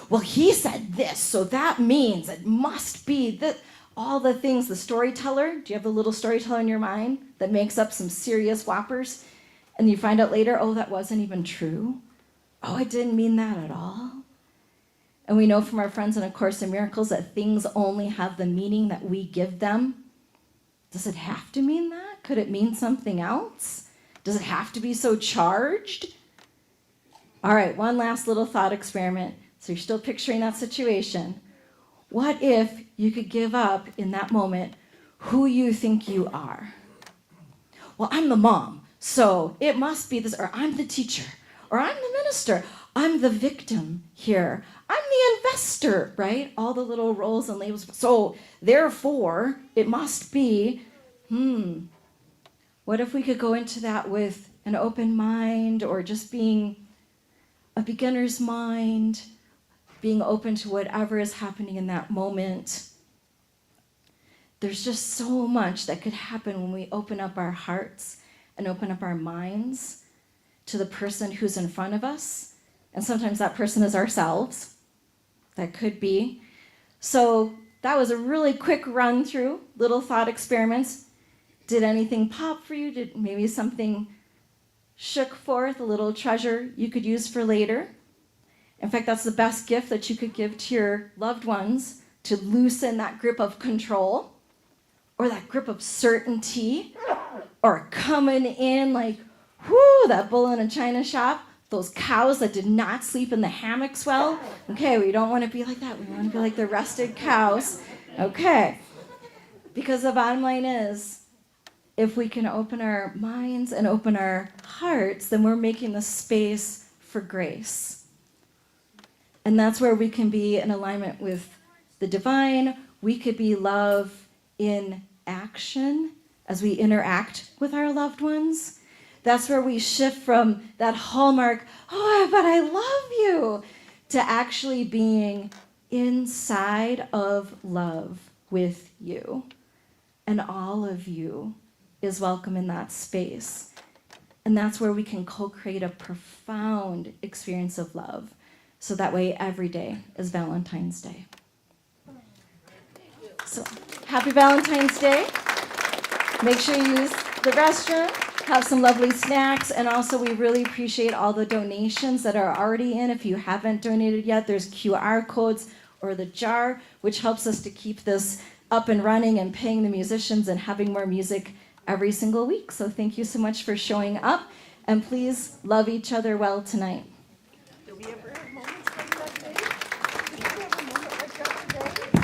[SPEAKER 7] Well, he said this, so that means it must be this. All the things, the storyteller. Do you have a little storyteller in your mind that makes up some serious whoppers? And you find out later, oh, that wasn't even true. Oh, I didn't mean that at all. And we know from our friends in A Course in Miracles that things only have the meaning that we give them. Does it have to mean that? Could it mean something else? Does it have to be so charged? All right, one last little thought experiment. So you're still picturing that situation. What if you could give up in that moment who you think you are? Well, I'm the mom, so it must be this, or I'm the teacher, or I'm the minister. I'm the victim here. I'm the investor, right? All the little roles and labels. So therefore, it must be, what if we could go into that with an open mind, or just being a beginner's mind, being open to whatever is happening in that moment. There's just so much that could happen when we open up our hearts and open up our minds to the person who's in front of us. And sometimes that person is ourselves. That could be. So that was a really quick run through, little thought experiments. Did anything pop for you? Did maybe something shook forth, a little treasure you could use for later? In fact, that's the best gift that you could give to your loved ones, to loosen that grip of control, or that grip of certainty, or coming in like, whoo, that bull in a china shop, those cows that did not sleep in the hammocks well. Okay, we don't want to be like that. We want to be like the rested cows. Okay. Because the bottom line is, if we can open our minds and open our hearts, then we're making the space for grace. And that's where we can be in alignment with the divine, We could be love in action as we interact with our loved ones. That's where we shift from that hallmark, oh, but I love you, to actually being inside of love with you. And all of you is welcome in that space. And that's where we can co-create a profound experience of love. So that way every day is Valentine's Day. So happy Valentine's Day. Make sure you use the restroom, have some lovely snacks, and also we really appreciate all the donations that are already in. If you haven't donated yet, there's QR codes or the jar, which helps us to keep this up and running and paying the musicians and having more music every single week. So thank you so much for showing up, and please love each other well tonight.
[SPEAKER 1] Do we ever have moments like that day? Did you have a moment like that today?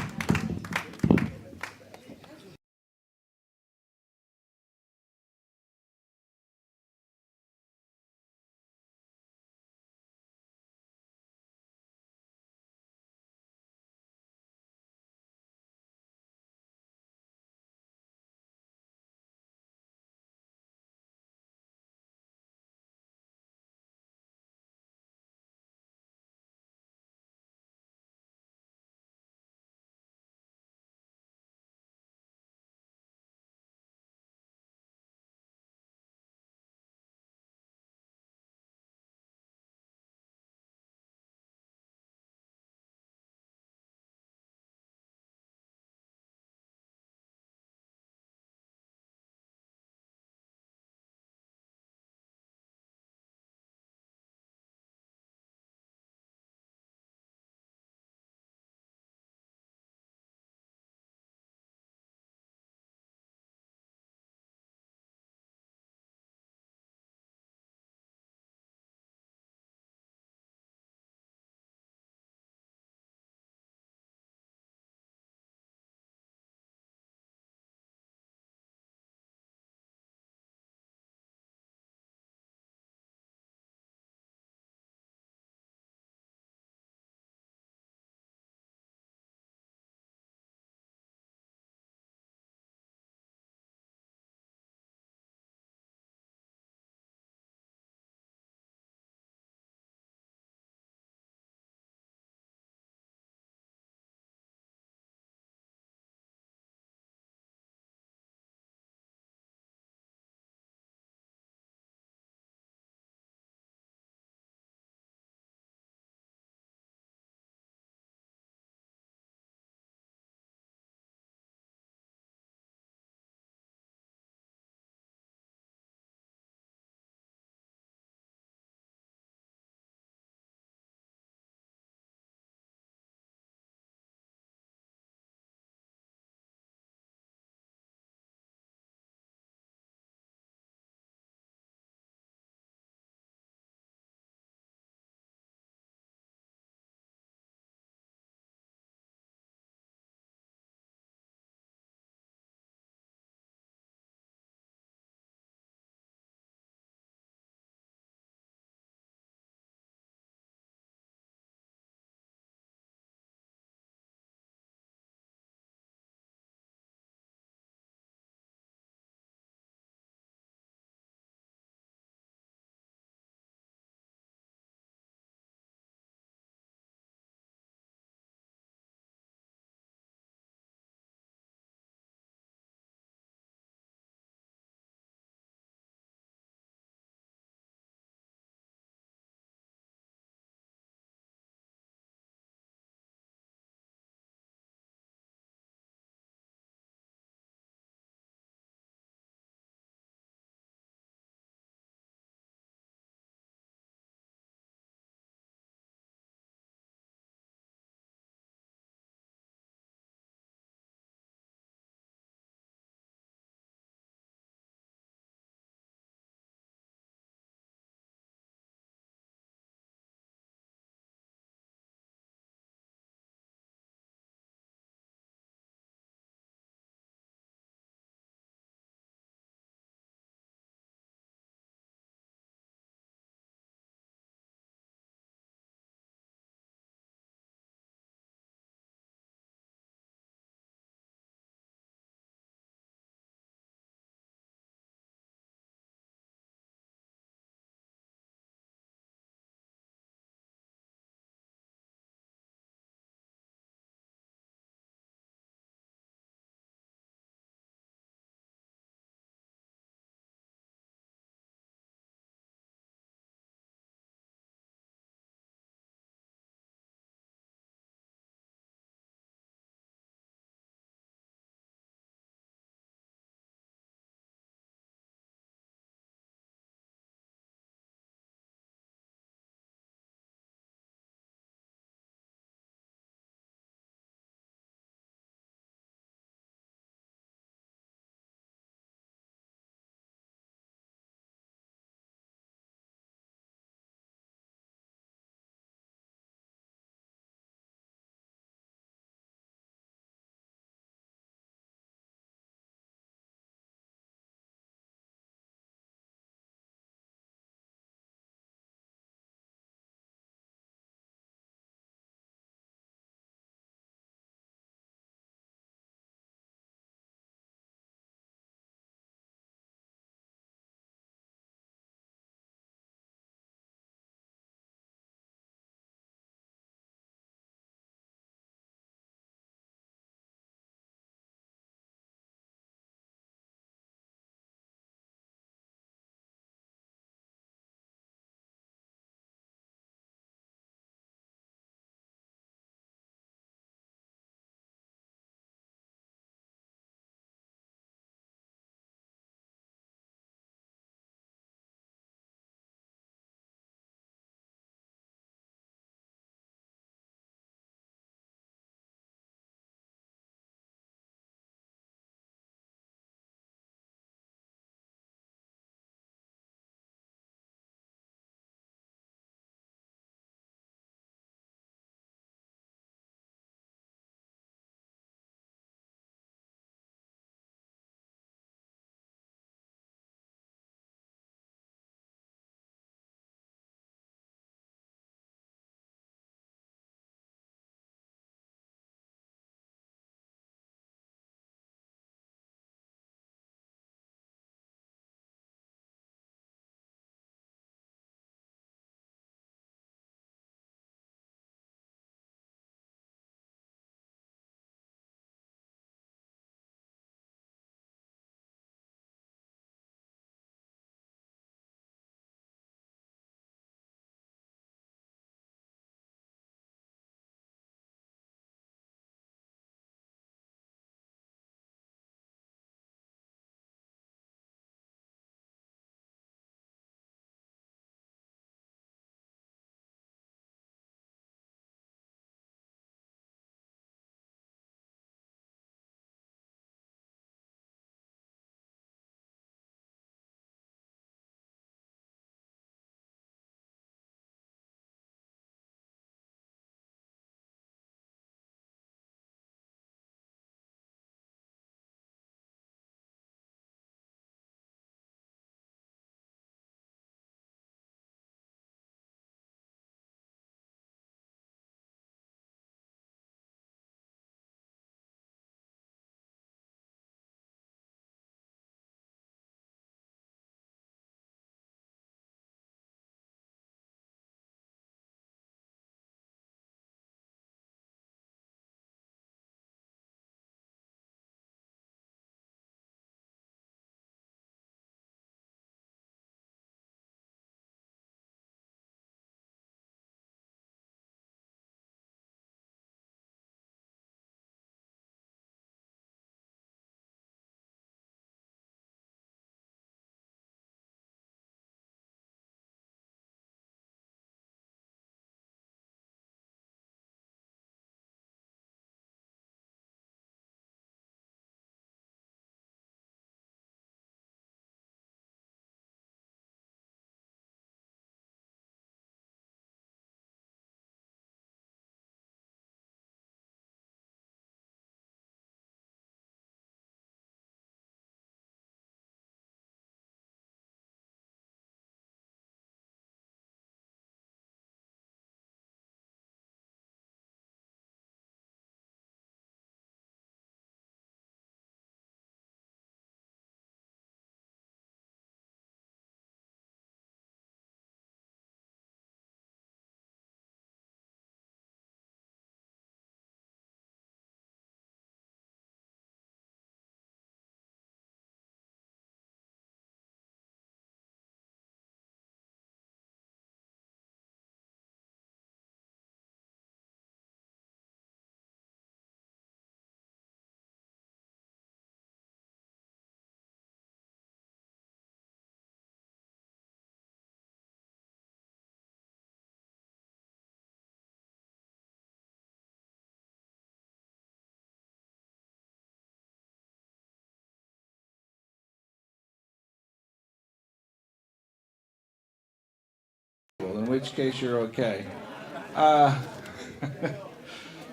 [SPEAKER 6] which case you're okay.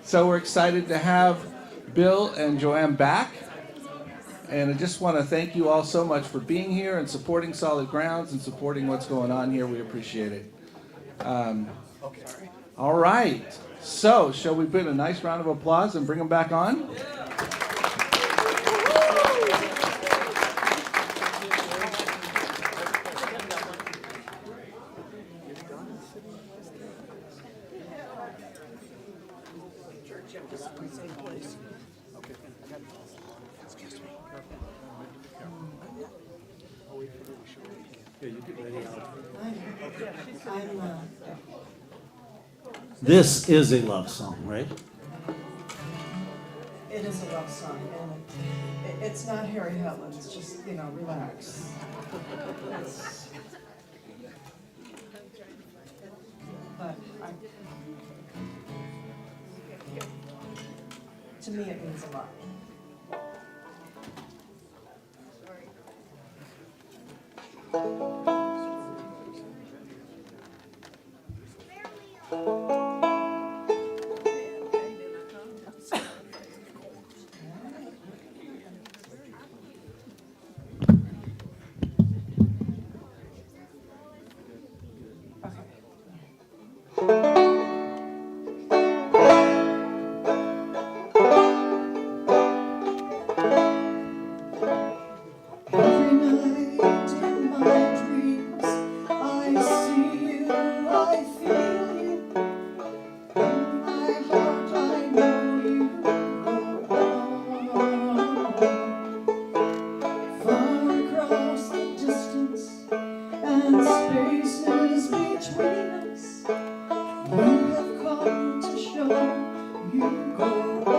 [SPEAKER 6] So we're excited to have Bill and Joann back. And I just want to thank you all so much for being here and supporting Solid Grounds and supporting what's going on here. We appreciate it. All right. So, shall we put a nice round of applause and bring them back on?
[SPEAKER 4] This is a love song, right?
[SPEAKER 5] It is a love song, and it's not Harry Helen, it's just, relax. But to me, it means a lot. Every night in my dreams, I see you, I feel you. In my heart, I know you go on. Far across the distance and spaces between us, you have come to show you go on.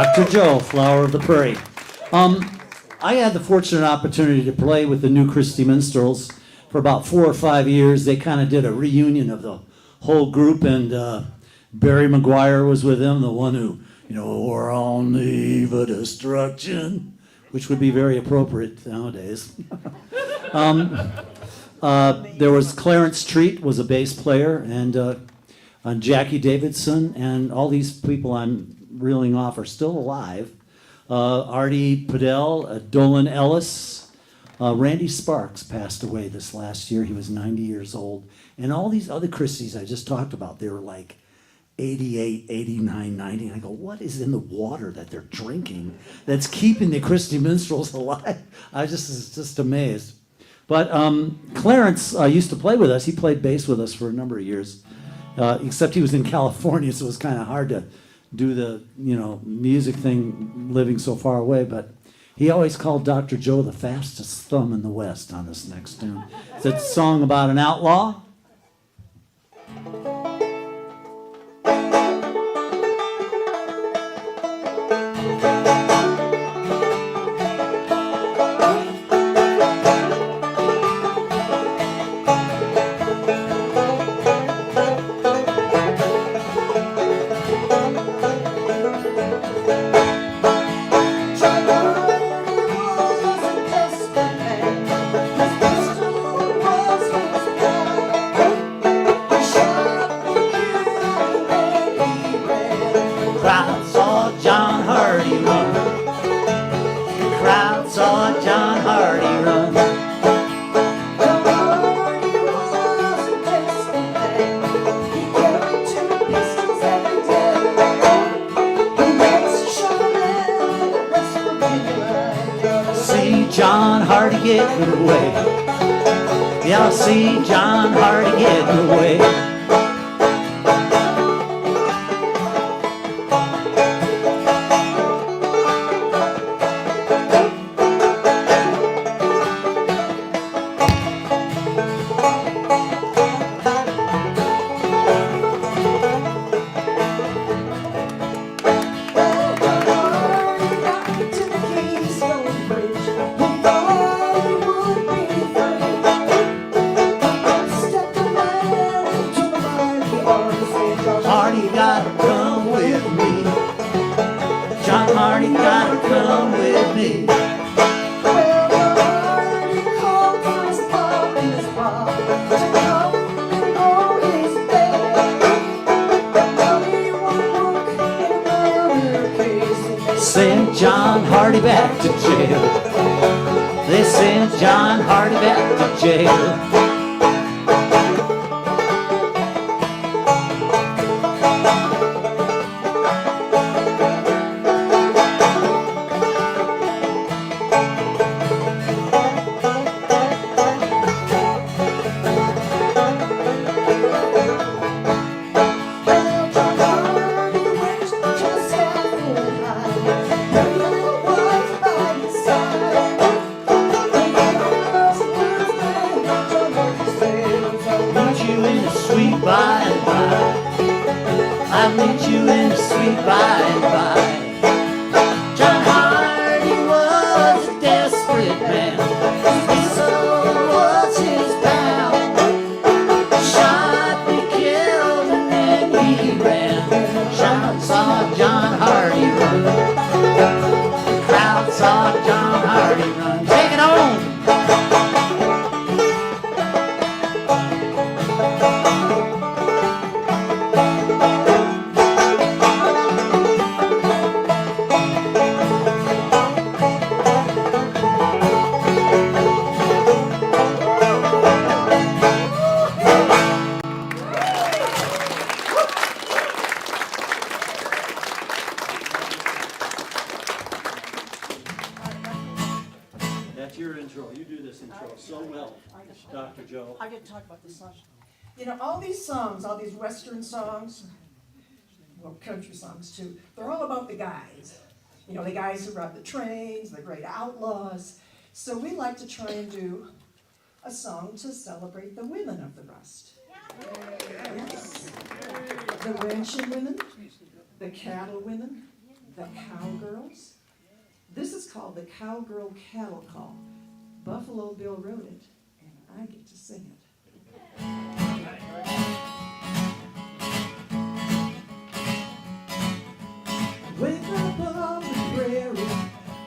[SPEAKER 4] Dr. Joe, Flower of the Prairie. I had the fortunate opportunity to play with the New Christie Minstrels for about 4 or 5 years. They kind of did a reunion of the whole group, and Barry McGuire was with them, the one who, we're on the eve of destruction, which would be very appropriate nowadays. There was Clarence Treat was a bass player, and Jackie Davidson, and all these people I'm reeling off are still alive. Artie Padell, Dolan Ellis, Randy Sparks passed away this last year. He was 90 years old. And all these other Christies I just talked about, they were like 88, 89, 90. And I go, what is in the water that they're drinking that's keeping the Christie Minstrels alive? I was just amazed. But Clarence used to play with us. He played bass with us for a number of years, except he was in California, so it was kind of hard to do the music thing living so far away. But he always called Dr. Joe the fastest thumb in the West on this next tune. It's a song about an outlaw. Crowd saw John Hardy run. The crowd saw John Hardy run. See John Hardy getting away. Yeah, I see John Hardy getting away. Hardy gotta come with me. John Hardy gotta come with me. Send John Hardy back to jail. They sent John Hardy back to jail. By and by, I'll meet you in the sweet by and by. John Hardy was a desperate man. His soul was his bound. Shot, he killed, and then he ran. John saw John Hardy run. The crowd saw John Hardy run. Take it home. That's your intro. You do this intro so well, Dr. Joe.
[SPEAKER 5] I get to talk about this song. All these songs, all these Western songs, well, country songs too, they're all about the guys. The guys who ride the trains, the great outlaws. So we like to try and do a song to celebrate the women of the Rust. Yes. The ranching women, the cattle women, the Cowgirls. This is called the Cowgirl Cattle Call. Buffalo Bill wrote it, and I get to sing it. Wake up on the prairie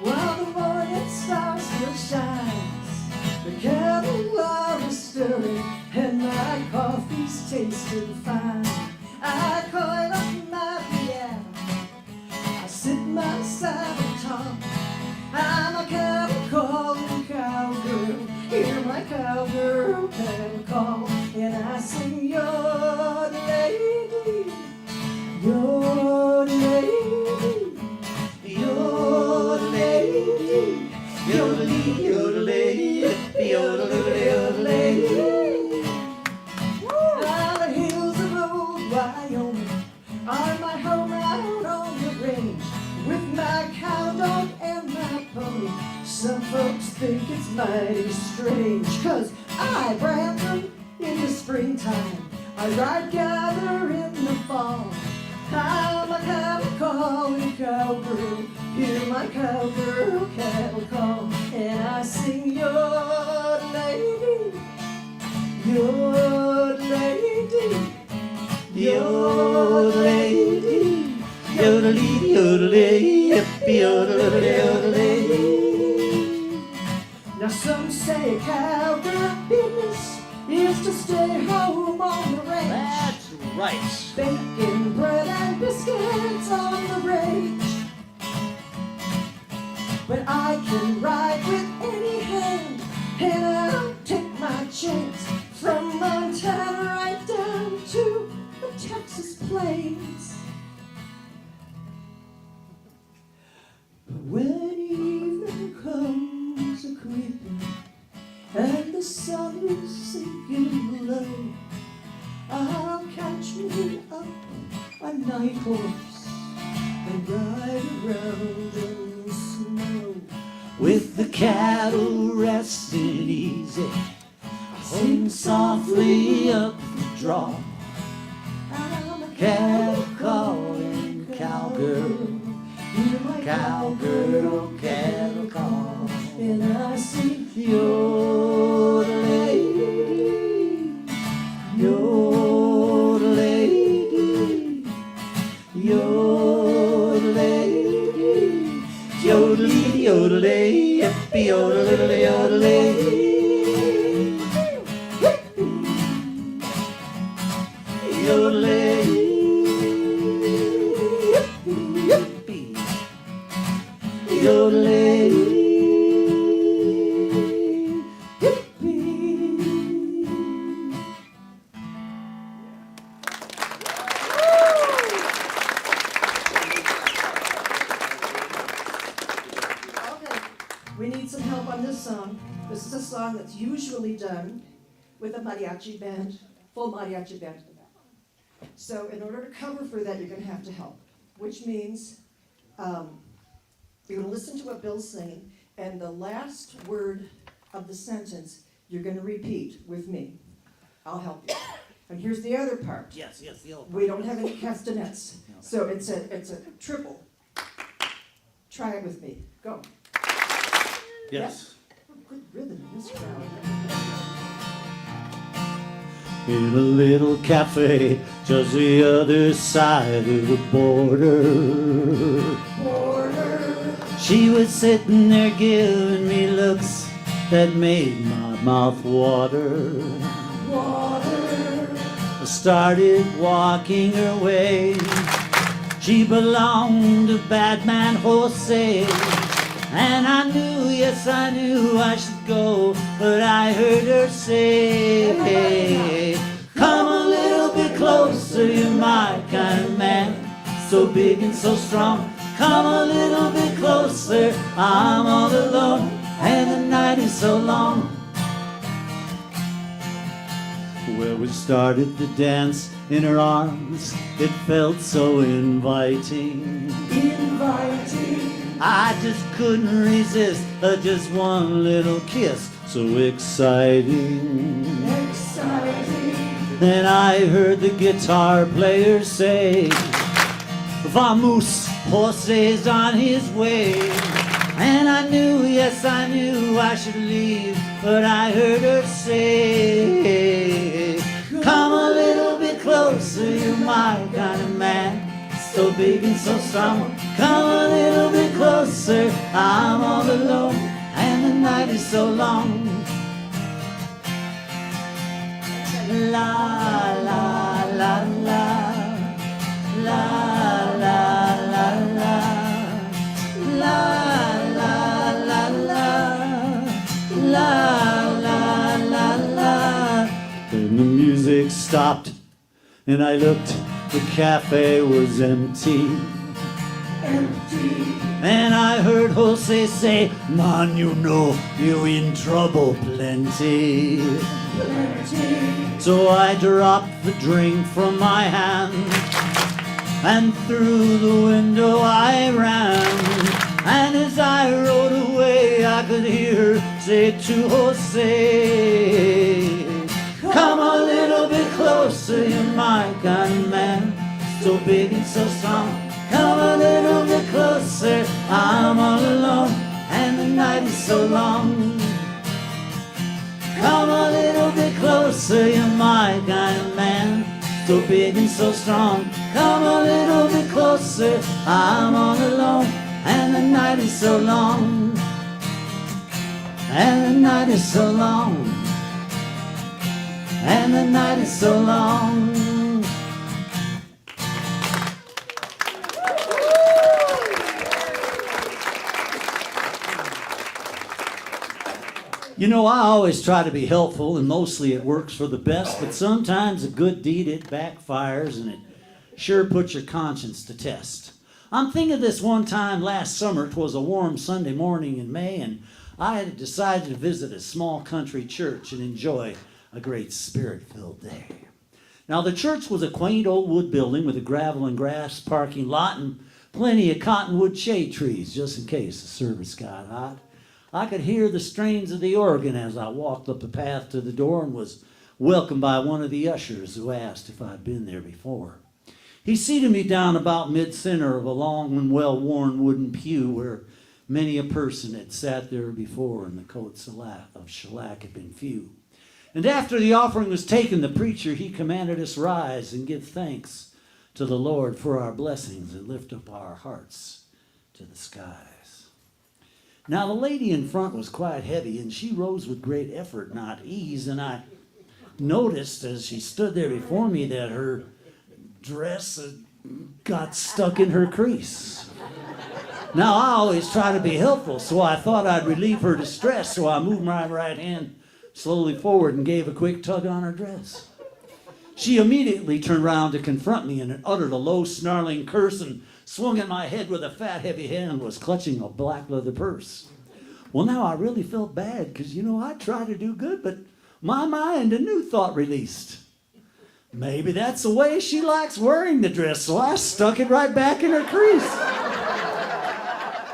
[SPEAKER 5] while the morning star still shines. The cattle are stirring and my coffee's tasting fine. I coil up my piano, I sit my saddle top. I'm a cattle calling cowgirl, hear my cowgirl cattle call, and I sing your lady, your lady, your lady, your lady, your lady, your lady. Now the hills of old Wyoming are my home out on the range, with my cow dog and my pony. Some folks think it's mighty strange, 'cause I brand them in the springtime, I ride gather in the fall. I'm a cattle calling cowgirl, hear my cowgirl cattle call, and I sing your lady, your lady, your lady, yodelay, yodelay, yodelay. Now some say cowgirl business is to stay home on the range.
[SPEAKER 4] That's right.
[SPEAKER 5] Baking bread and biscuits on the range. But I can ride with any hand, and I'll take my chance from Montana right down to the Texas plains. But when evening comes a-creeping and the sun is sinking low, I'll catch me up a night horse and ride around in the snow.
[SPEAKER 4] With the cattle resting easy, sing softly up the draw.
[SPEAKER 5] I'm a
[SPEAKER 4] Cattle calling cowgirl,
[SPEAKER 5] hear my
[SPEAKER 4] cowgirl cattle call.
[SPEAKER 5] and I sing
[SPEAKER 4] Your lady, your lady, your lady, yodelay, yodelay, yippee, yodelay, yodelay. Yodelay, yippee, yodelay, yippee.
[SPEAKER 5] Okay, we need some help on this song. This is a song that's usually done with a mariachi band, full mariachi band. So in order to cover for that, you're gonna have to help, which means you're gonna listen to what Bill's singing, and the last word of the sentence, you're gonna repeat with me. I'll help you. And here's the other part.
[SPEAKER 4] Yes, the old.
[SPEAKER 5] We don't have any castanets, so it's a triple. Try it with me. Go.
[SPEAKER 4] Yes.
[SPEAKER 5] Good rhythm in this crowd.
[SPEAKER 4] In a little cafe just the other side of the border, she was sitting there giving me looks that made my mouth water. I started walking her way. She belonged to bad man Jose, and I knew, yes I knew I should go, but I heard her say, come a little bit closer, you're my kind of man, so big and so strong. Come a little bit closer, I'm all alone, and the night is so long. Well, we started to dance in her arms, it felt so inviting. I just couldn't resist just one little kiss, so exciting. Then I heard the guitar player say, Vamos, Jose's on his way. And I knew, yes, I knew I should leave, but I heard her say, come a little bit closer, you're my kind of man, so big and so strong. Come a little bit closer, I'm all alone, and the night is so long. La la la la, la la la la, la la la la, la la la la. Then the music stopped, and I looked. The cafe was empty. And I heard Jose say, man, you know you in trouble plenty. So I dropped the drink from my hand, and through the window I ran. And as I rode away, I could hear her say to Jose, come a little bit closer, you're my kind of man, so big and so strong. Come a little bit closer, I'm all alone, and the night is so long. Come a little bit closer, you're my kind of man, so big and so strong. Come a little bit closer, I'm all alone, and the night is so long. And the night is so long. And the night is so long. You know, I always try to be helpful, and mostly it works for the best, but sometimes a good deed, it backfires, and it sure puts your conscience to test. I'm thinking of this one time last summer. 'Twas a warm Sunday morning in May, and I had decided to visit a small country church and enjoy a great spirit-filled day. Now, the church was a quaint old wood building with a gravel and grass parking lot and plenty of cottonwood shade trees, just in case the service got hot. I could hear the strains of the organ as I walked up the path to the door and was welcomed by one of the ushers who asked if I'd been there before. He seated me down about mid-center of a long and well-worn wooden pew where many a person had sat there before and the coats of shellac had been few. And after the offering was taken, the preacher, he commanded us rise and give thanks to the Lord for our blessings and lift up our hearts to the skies. Now, the lady in front was quite heavy, and she rose with great effort, not ease, and I noticed as she stood there before me that her dress got stuck in her crease. Now, I always try to be helpful, so I thought I'd relieve her distress, so I moved my right hand slowly forward and gave a quick tug on her dress. She immediately turned around to confront me and uttered a low, snarling curse and swung at my head with a fat, heavy hand, was clutching a black leather purse. Well, now I really felt bad because, I tried to do good, but my mind, a new thought released. Maybe that's the way she likes wearing the dress, so I stuck it right back in her crease.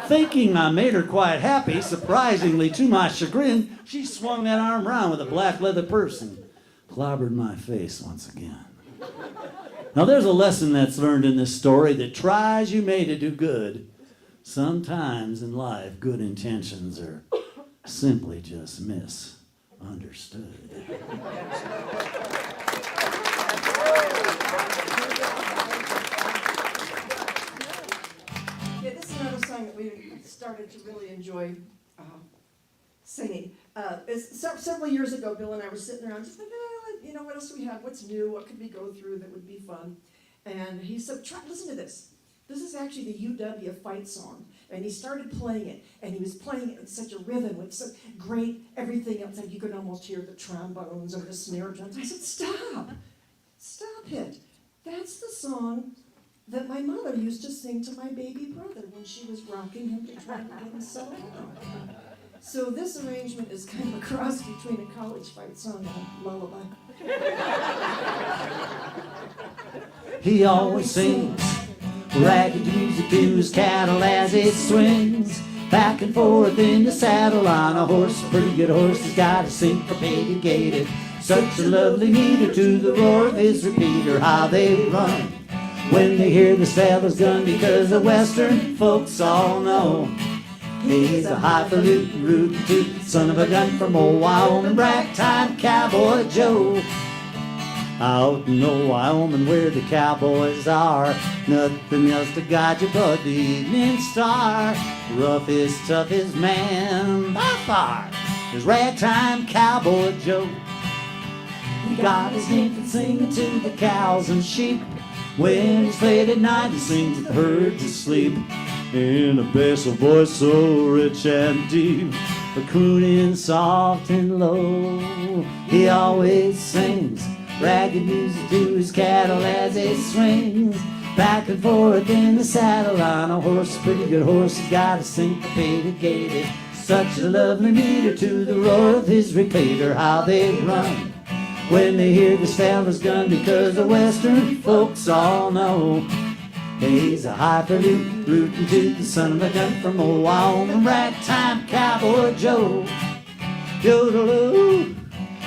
[SPEAKER 4] Thinking I made her quite happy, surprisingly to my chagrin, she swung that arm around with a black leather purse and clobbered my face once again. Now, there's a lesson that's learned in this story that try as you may to do good, sometimes in life good intentions are simply just misunderstood.
[SPEAKER 5] Yeah, this is another song that we started to really enjoy singing. Several years ago, Bill and I were sitting around just like, what else do we have? What's new? What could we go through that would be fun? And he said, listen to this. This is actually the UW fight song. And he started playing it, and he was playing it in such a rhythm with such great everything else. Like you could almost hear the trombones or the snare drums. I said, stop it. That's the song that my mother used to sing to my baby brother when she was rocking him to try to get him settled down. So this arrangement is kind of a cross between a college fight song and a lullaby.
[SPEAKER 4] He always sings ragged music to his cattle as it swings back and forth in the saddle on a horse. Pretty good horse, he's got a syncopated gait. Such a lovely meter to the roar of his repeater. How they run when they hear this fella's gun, because the western folks all know he's a highfalutin, rootin' tootin' son of a gun from old Wyoming, ragtime cowboy Joe. Out in old Wyoming where the cowboys are, nothing else to guide you but the evening star. Roughest, toughest man by far is ragtime cowboy Joe. He got his name from singing to the cows and sheep. When he's played at night, he sings at the herds asleep. In a bass voice so rich and deep, but crooning soft and low. He always sings ragged music to his cattle as he swings back and forth in the saddle on a horse, a pretty good horse. He's got a syncopated gait, such a lovely meter to the roar of his repeater. How they run when they hear this fella's gun, because the western folks all know he's a highfalutin, rootin' tootin' son of a gun from old Wyoming, ragtime cowboy Joe. Yodeloo,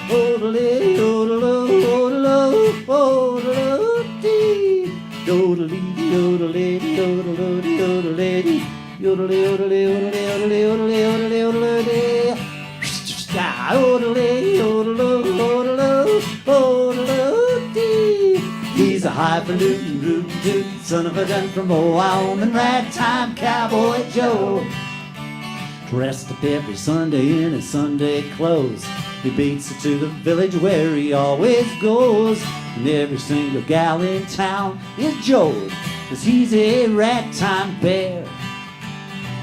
[SPEAKER 4] yodelee, yodeloo, yodeloo, yodeloo, dee, yodelee, yodelee, yodeloo, yodelee, yodelee, yodelee, yodelee, yodelee, yodelee, yodelee. He's a highfalutin, rootin' tootin' son of a gun from old Wyoming, ragtime cowboy Joe. Dressed up every Sunday in his Sunday clothes, he beats it to the village where he always goes. And every single gal in town is Joe, 'cause he's a ragtime bear.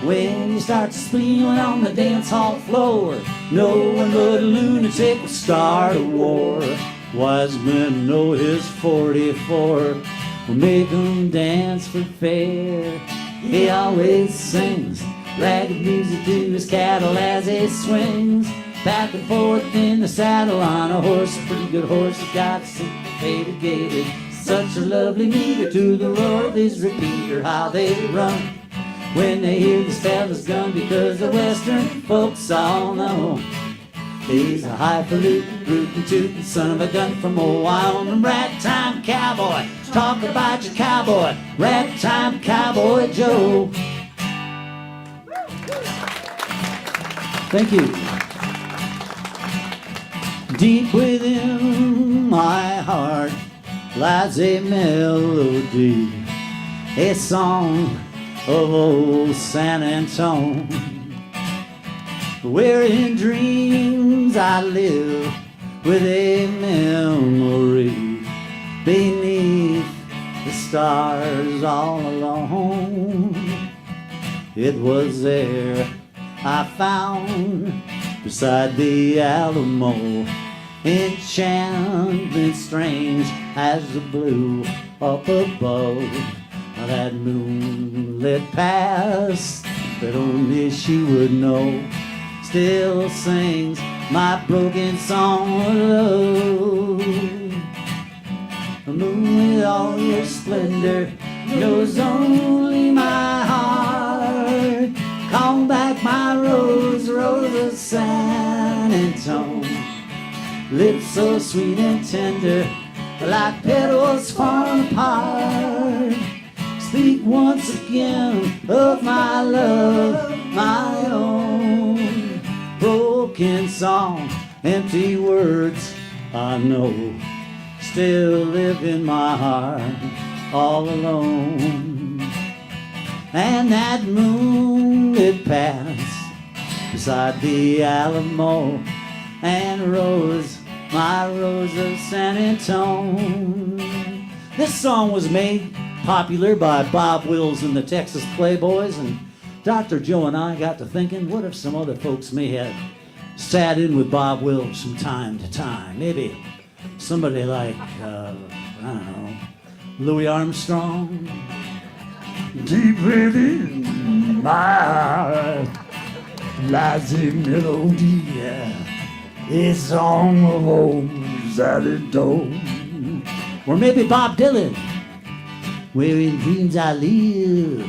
[SPEAKER 4] When he starts spleeling on the dance hall floor, no one but a lunatic will start a war. Wise men know his 44 will make him dance for fair. He always sings ragged music to his cattle as he swings back and forth in the saddle on a horse, a pretty good horse. He got syncopated gaited, such a lovely meter to the roar of his repeater. How they run when they hear this fella's gun, because the western folks all know he's a highfalutin, rootin' tootin' son of a gun from old Wyoming, ragtime cowboy. Talk about your cowboy, ragtime cowboy Joe. Thank you. Deep within my heart lies a melody, a song of old San Antone, where in dreams I live with a memory beneath the stars all alone. It was there I found beside the Alamo, enchantment strange as the blue up above. That moonlit past that only she would know still sings my broken song of love. The moon with all your splendor knows only my heart. Call back my rose, rose of San Antone. Lips so sweet and tender, like petals falling apart. Speak once again of my love, my own. Broken song, empty words I know still live in my heart all alone. And that moonlit pass beside the Alamo, and rose, my rose of San Antone. This song was made popular by Bob Wills and the Texas Playboys, and Dr. Joe and I got to thinking, what if some other folks may have sat in with Bob Wills from time to time? Maybe somebody like, I don't know, Louis Armstrong. Deep within my heart lies a melody, a song of old San Antone. Or maybe Bob Dylan. Where in dreams I live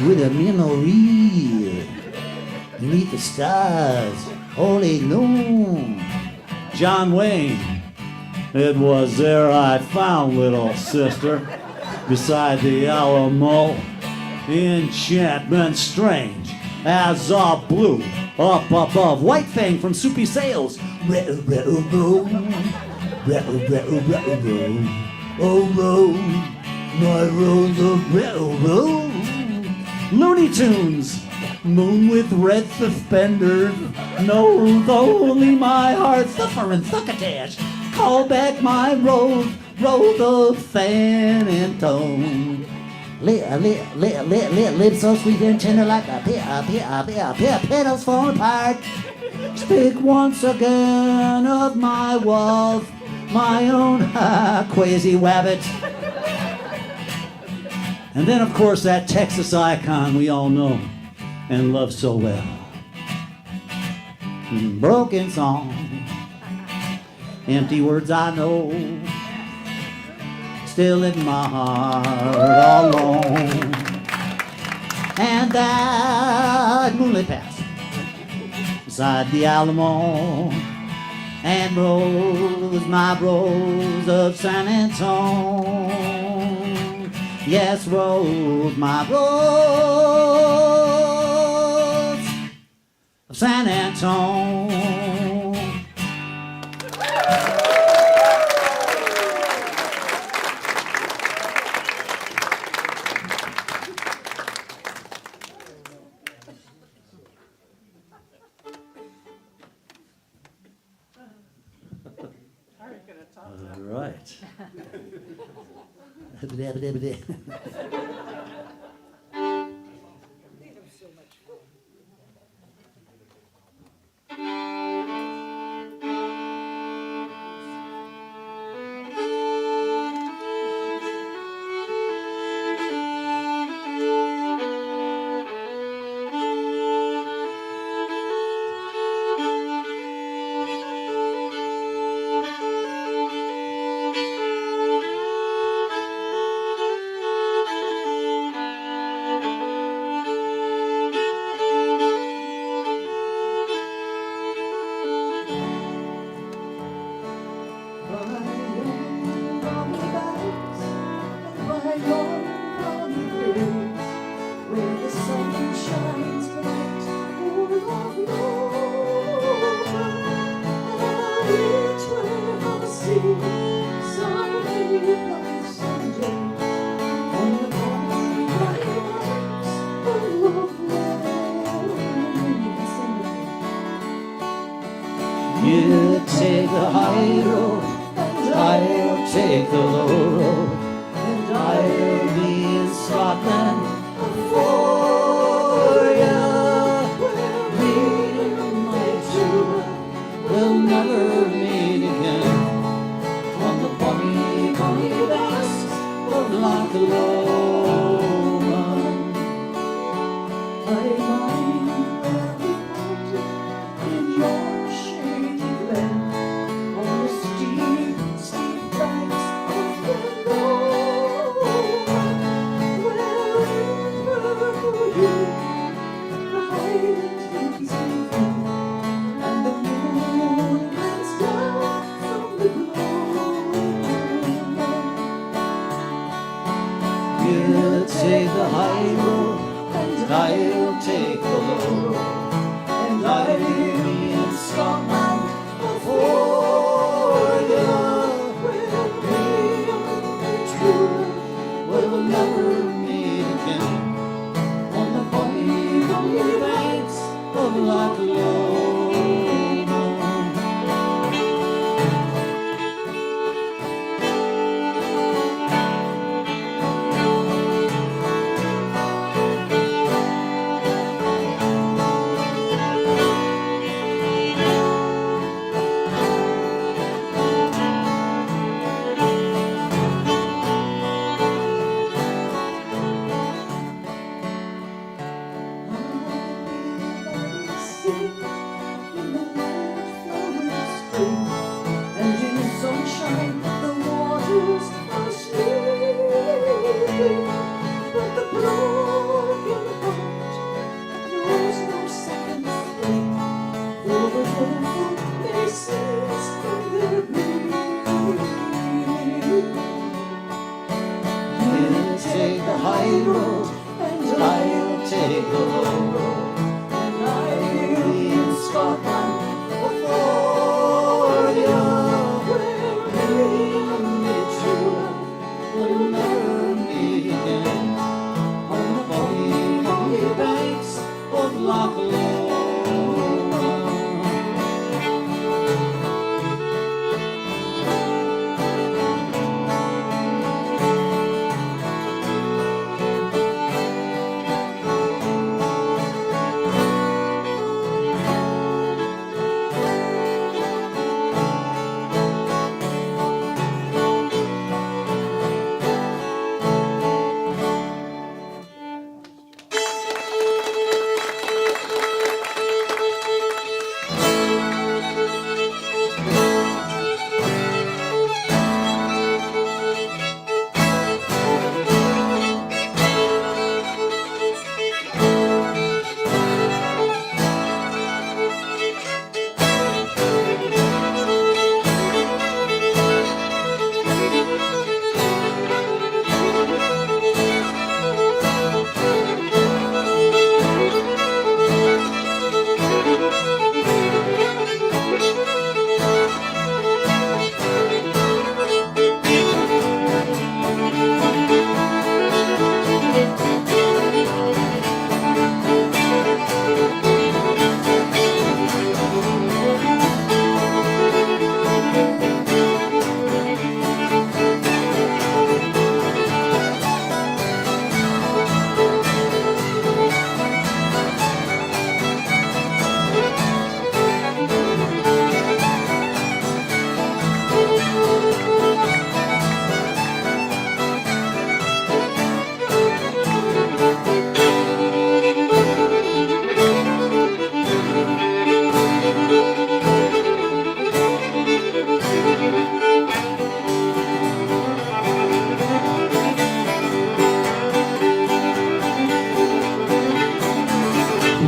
[SPEAKER 4] with a memory beneath the stars all alone. John Wayne. It was there I found little sister. beside the Alamo. Enchantment strange as a blue up above. White Fang from Soupy Sales. Oh, roll, my rolls of railroad. Looney Tunes, moon with red suspenders. No, only my heart suffer and succotash. Call back my rose of San Antone. Lips so sweet and tender like a pear, petals fall apart. Speak once again of my wolf, my own crazy wabbit. And then, of course, that Texas icon we all know and love so well. Broken song, empty words I know, still in my heart alone. And that moonlit path beside the Alamo, and rose, my rose of San Antone. Yes, rose, my rose of San Antone. All right. You take the high road, I'll take the low road, and I'll be in Scotland for you. Me and my true will never meet again on the bonny, bonny banks of Loch Lomond. I mind where we parted in your shady glen, on the steep, steep banks of the Lomond, where for you the Highland hills begin, and the moon glance down from the glow. You take the high road, and I'll take the low road, and I'll be in Scotland for you. Me and my true will never meet again on the bonny, bonny banks of Loch Lomond.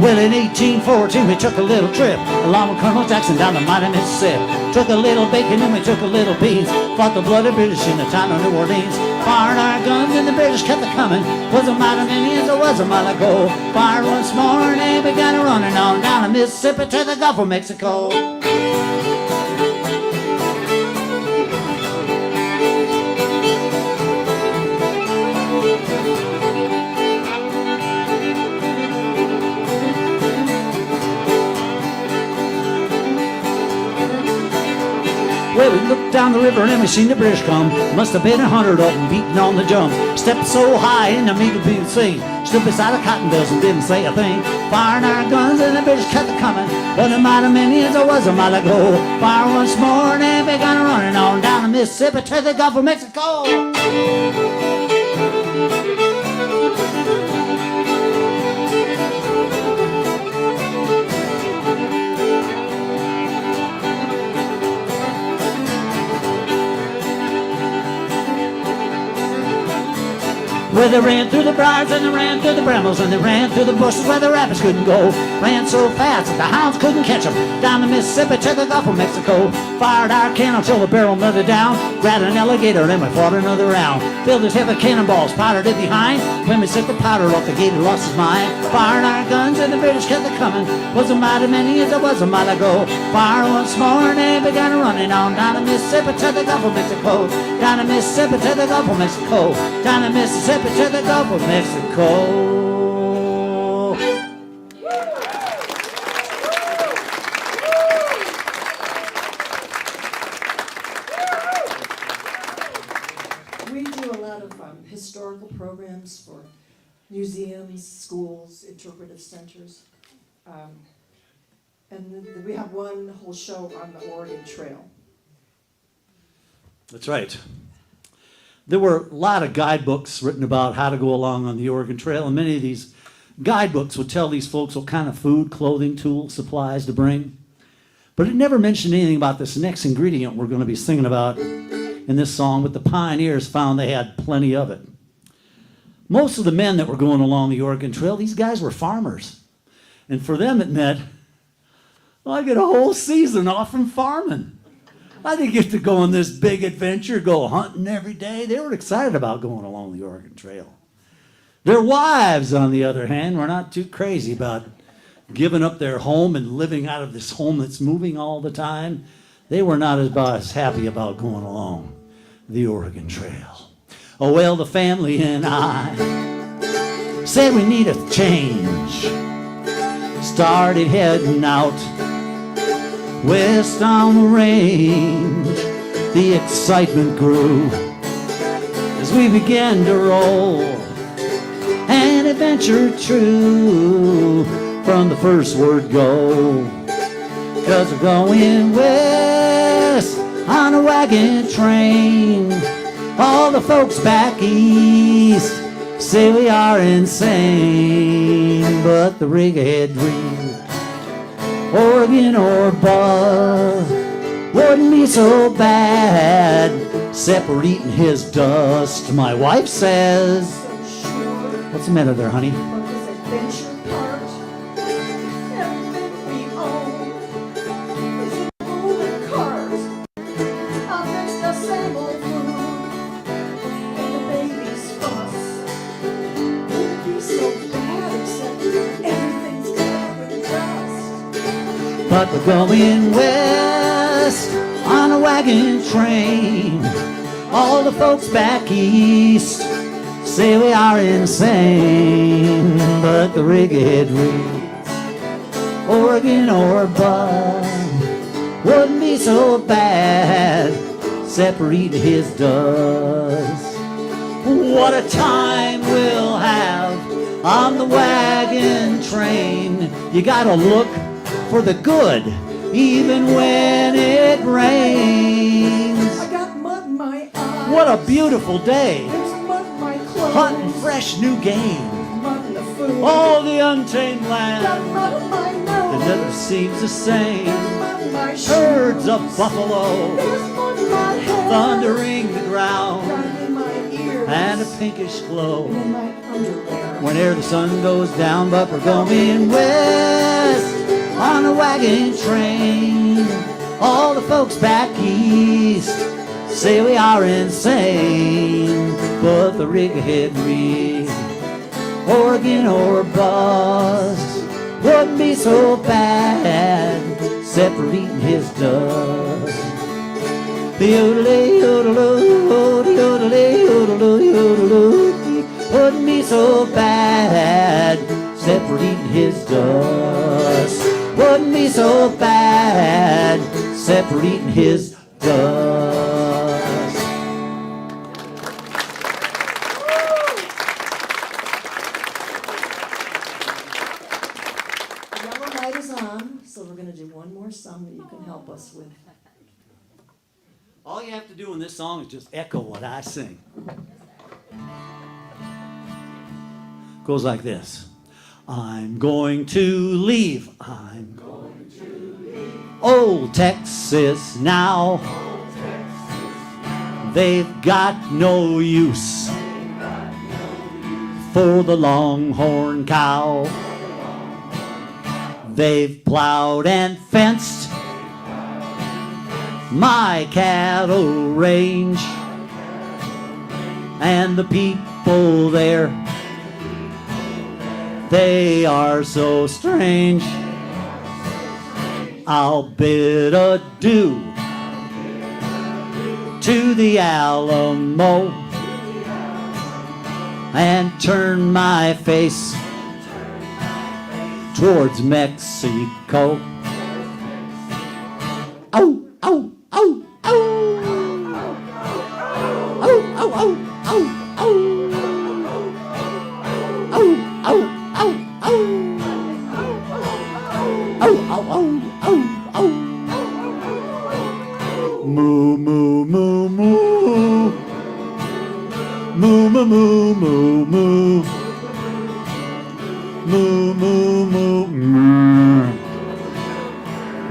[SPEAKER 4] Well, in 1814, we took a little trip along with Colonel Jackson down the mighty Mississippi. Took a little bacon and we took a little beans. Fought the bloody British in the town of New Orleans. Fired our guns and the British kept a coming. Was a mighty many years, it was a mile ago. Fired once more and they began a running on down the Mississippi to the Gulf of Mexico. Well, we looked down the river and we seen the British come. Must have been 100 of them beating on the drums. Stepped so high in the meat of being seen. Stood beside the cotton bales and didn't say a thing. Firing our guns and the British kept coming. But a mighty many years it was a mile ago. Fire once more and they began running on down the Mississippi to the Gulf of Mexico. Where they ran through the briars and they ran through the brambles and they ran through the bushes where the rapids couldn't go. Ran so fast that the hounds couldn't catch them. Down the Mississippi to the Gulf of Mexico. Fired our cannon till the barrel melted down. Grabbed an alligator and we fought another round. Filled his head with cannonballs, powdered it behind. When we set the powder off, the gator lost his mind. Firing our guns and the British kept it coming. Was a mighty many years, it was a mile ago. Fire once more and they began running on down the Mississippi to the Gulf of Mexico. Down the Mississippi to the Gulf of Mexico. Down the Mississippi to the Gulf of Mexico.
[SPEAKER 5] We do a lot of historical programs for museums, schools, interpretive centers. And we have one whole show on the Oregon Trail.
[SPEAKER 4] That's right. There were a lot of guidebooks written about how to go along on the Oregon Trail, and many of these guidebooks would tell these folks what kind of food, clothing, tools, supplies to bring. But it never mentioned anything about this next ingredient we're going to be singing about in this song, but the pioneers found they had plenty of it. Most of the men that were going along the Oregon Trail, these guys were farmers. And for them it meant, well, I get a whole season off from farming. I didn't get to go on this big adventure, go hunting every day. They were excited about going along the Oregon Trail. Their wives, on the other hand, were not too crazy about giving up their home and living out of this home that's moving all the time. They were not as happy about going along the Oregon Trail. Oh, well, the family and I said we need a change. Started heading out west on the range. The excitement grew as we began to roll. An adventure true from the first word go. 'Cause we're going west on a wagon train. All the folks back east say we are insane, but the rig ahead dream, Oregon or bust, wouldn't be so bad, separating his dust. My wife says, what's the matter there, honey?
[SPEAKER 5] From this adventure part, everything we own is in moving cars. I'll fix the same old food and the baby's fuss. Wouldn't be so bad except everything's covered in dust.
[SPEAKER 4] But we're going west on a wagon train. All the folks back east say we are insane, but the rig ahead reads Oregon or bust, wouldn't be so bad, separating his dust. What a time we'll have on the wagon train. You gotta look for the good, even when it rains.
[SPEAKER 5] I got mud in my eyes.
[SPEAKER 4] What a beautiful day,
[SPEAKER 5] There's mud in my clothes.
[SPEAKER 4] hunting fresh new game.
[SPEAKER 5] Mud in the food.
[SPEAKER 4] All the untamed
[SPEAKER 5] Got
[SPEAKER 4] land
[SPEAKER 5] mud in my
[SPEAKER 4] that
[SPEAKER 5] nose.
[SPEAKER 4] never seems the same.
[SPEAKER 5] There's mud in my shoes.
[SPEAKER 4] Herds of buffalo
[SPEAKER 5] There's mud in my hair.
[SPEAKER 4] thundering the ground,
[SPEAKER 5] Right in my ears.
[SPEAKER 4] and a pinkish glow
[SPEAKER 5] And in my underwear.
[SPEAKER 4] whenever the sun goes down, but we're going west on a wagon train. All the folks back east say we are insane, but the rig ahead rig, organ or bust, wouldn't be so bad, except for eating his dust. Yodelay, yodeloo, yodelay, yodeloo, yodeloo, wouldn't be so bad, except for eating his dust. Wouldn't be so bad, except for eating his dust.
[SPEAKER 5] The yellow light is on, so we're gonna do one more song that you can help us with.
[SPEAKER 4] All you have to do in this song is just echo what I sing. Goes like this. I'm going to leave. I'm going to leave old Texas now. They've got no use for the longhorn cow. They've plowed and fenced my cattle range, and the people there, they are so strange. I'll bid adieu to the Alamo and turn my face towards Mexico. Oh, oh, oh, oh. Oh, oh, oh, oh, oh. Oh, oh, oh, oh. Oh, oh, oh, oh, oh. Moo, moo, moo, moo. Moo, moo, moo, moo, moo. Moo, moo, moo, moo.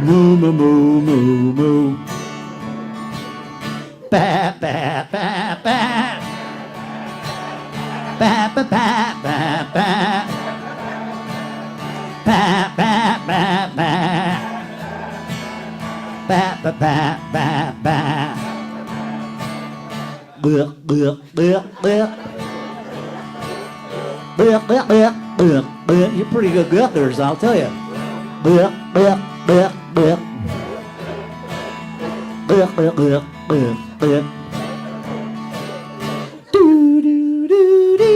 [SPEAKER 4] Moo, moo, moo, moo, moo. Ba, ba, ba, ba. Ba, ba, ba, ba, ba. Ba, ba, ba, ba. Ba, ba, ba, ba, ba. Bước, bước, bước, bước. Bước, bước, bước, bước, bước. You're pretty good gutters, I'll tell you. Bước, bước, bước, bước. Bước, bước, bước, bước, bước. Do, do, do, do.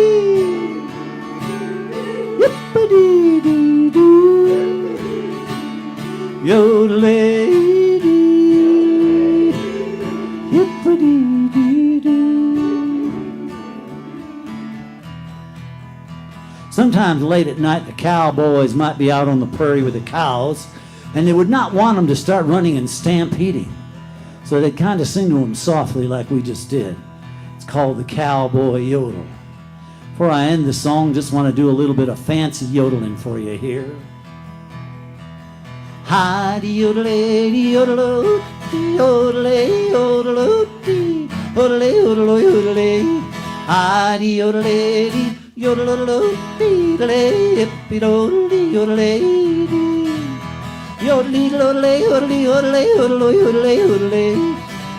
[SPEAKER 4] Yip-a-dee-dee-doo. Yodelay-dee. Yip-a-dee-dee-doo. Sometimes late at night, the cowboys might be out on the prairie with the cows, and they would not want them to start running and stampeding. So they'd kind of sing to them softly like we just did. It's called the cowboy yodel. Before I end the song, just want to do a little bit of fancy yodeling for you here. Hi-de-yodelay, de-yodeloo, de-yodelay, yodeloo, de-yodelay, yodeloo, yodelay. Hi-de-yodelay, de-yodeloo, de-yodelay, yip-de-yodelay, de-yodelay, de. Yodelay, yodelay, yodelay, yodelay, yodelay, yodelay, yodelay.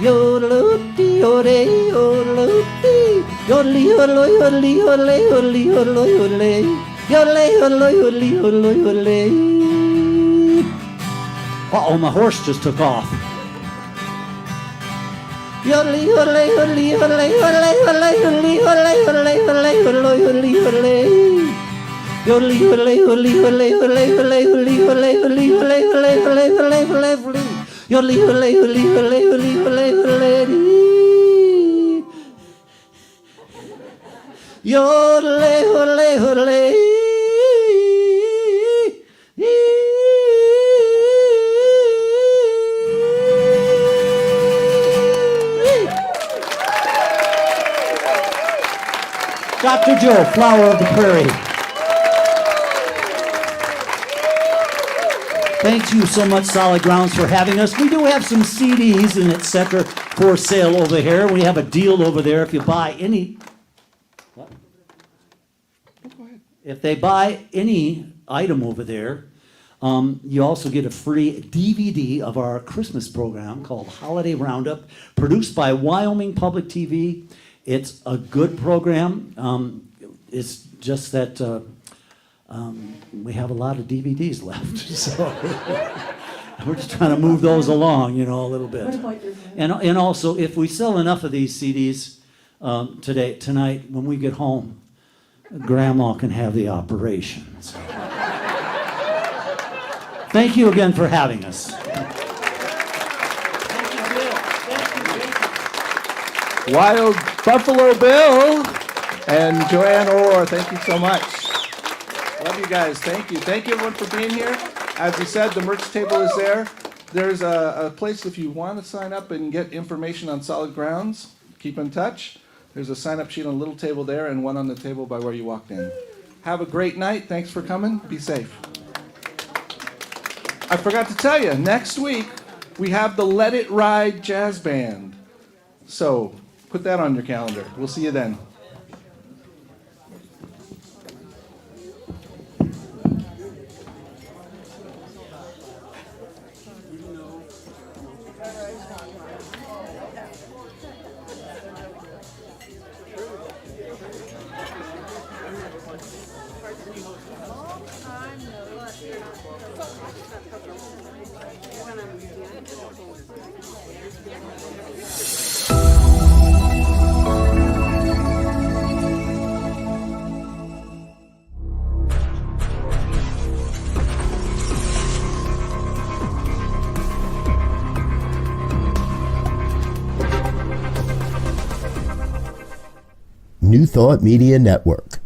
[SPEAKER 4] Yodeloo, de-yodelay, yodeloo, de. Yodelay, yodelay, yodelay, yodelay, yodelay, yodelay, yodelay. Yodelay, yodelay, yodelay, yodelay, yodelay. Uh-oh, my horse just took off. Yodelay, yodelay, yodelay, yodelay, yodelay, yodelay, yodelay, yodelay, yodelay, yodelay, yodelay, yodelay, yodelay. Yodelay, yodelay, yodelay, yodelay, yodelay, yodelay, yodelay, yodelay, yodelay, yodelay, yodelay, yodelay, yodelay, yodelay. Yodelay, yodelay, yodelay, yodelay, yodelay, yodelay, yodelay. Yodelay, yodelay, yodelay. Dr. Joe, Flower of the Prairie. Thank you so much, Solid Grounds, for having us. We do have some CDs and etc. for sale over here. We have a deal over there if you buy any. What? Oh, go ahead. If they buy any item over there, you also get a free DVD of our Christmas program called Holiday Roundup, produced by Wyoming Public TV. It's a good program. It's just that we have a lot of DVDs left, so we're just trying to move those along, a little bit.
[SPEAKER 5] What about your
[SPEAKER 4] And also, if we sell enough of these CDs tonight, when we get home, Grandma can have the operation. So. Thank you again for having us.
[SPEAKER 6] Wild Buffalo Bill and Joann Orr, thank you so much. Love you guys. Thank you. Thank you everyone for being here. As we said, the merch table is there. There's a place if you want to sign up and get information on Solid Grounds. Keep in touch. There's a sign-up sheet on a little table there and one on the table by where you walked in. Have a great night. Thanks for coming. Be safe. I forgot to tell you, next week we have the Let It Ride Jazz Band. So put that on your calendar. We'll see you then.
[SPEAKER 8] New Thought Media Network.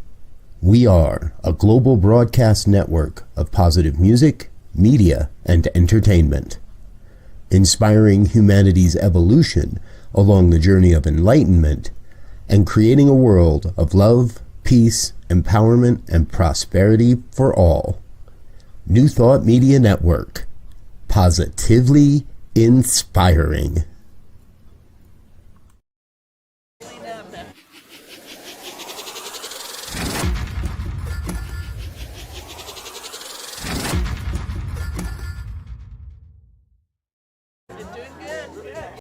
[SPEAKER 8] We are a global broadcast network of positive music, media, and entertainment, inspiring humanity's evolution along the journey of enlightenment and creating a world of love, peace, empowerment, and prosperity for all. New Thought Media Network. Positively inspiring.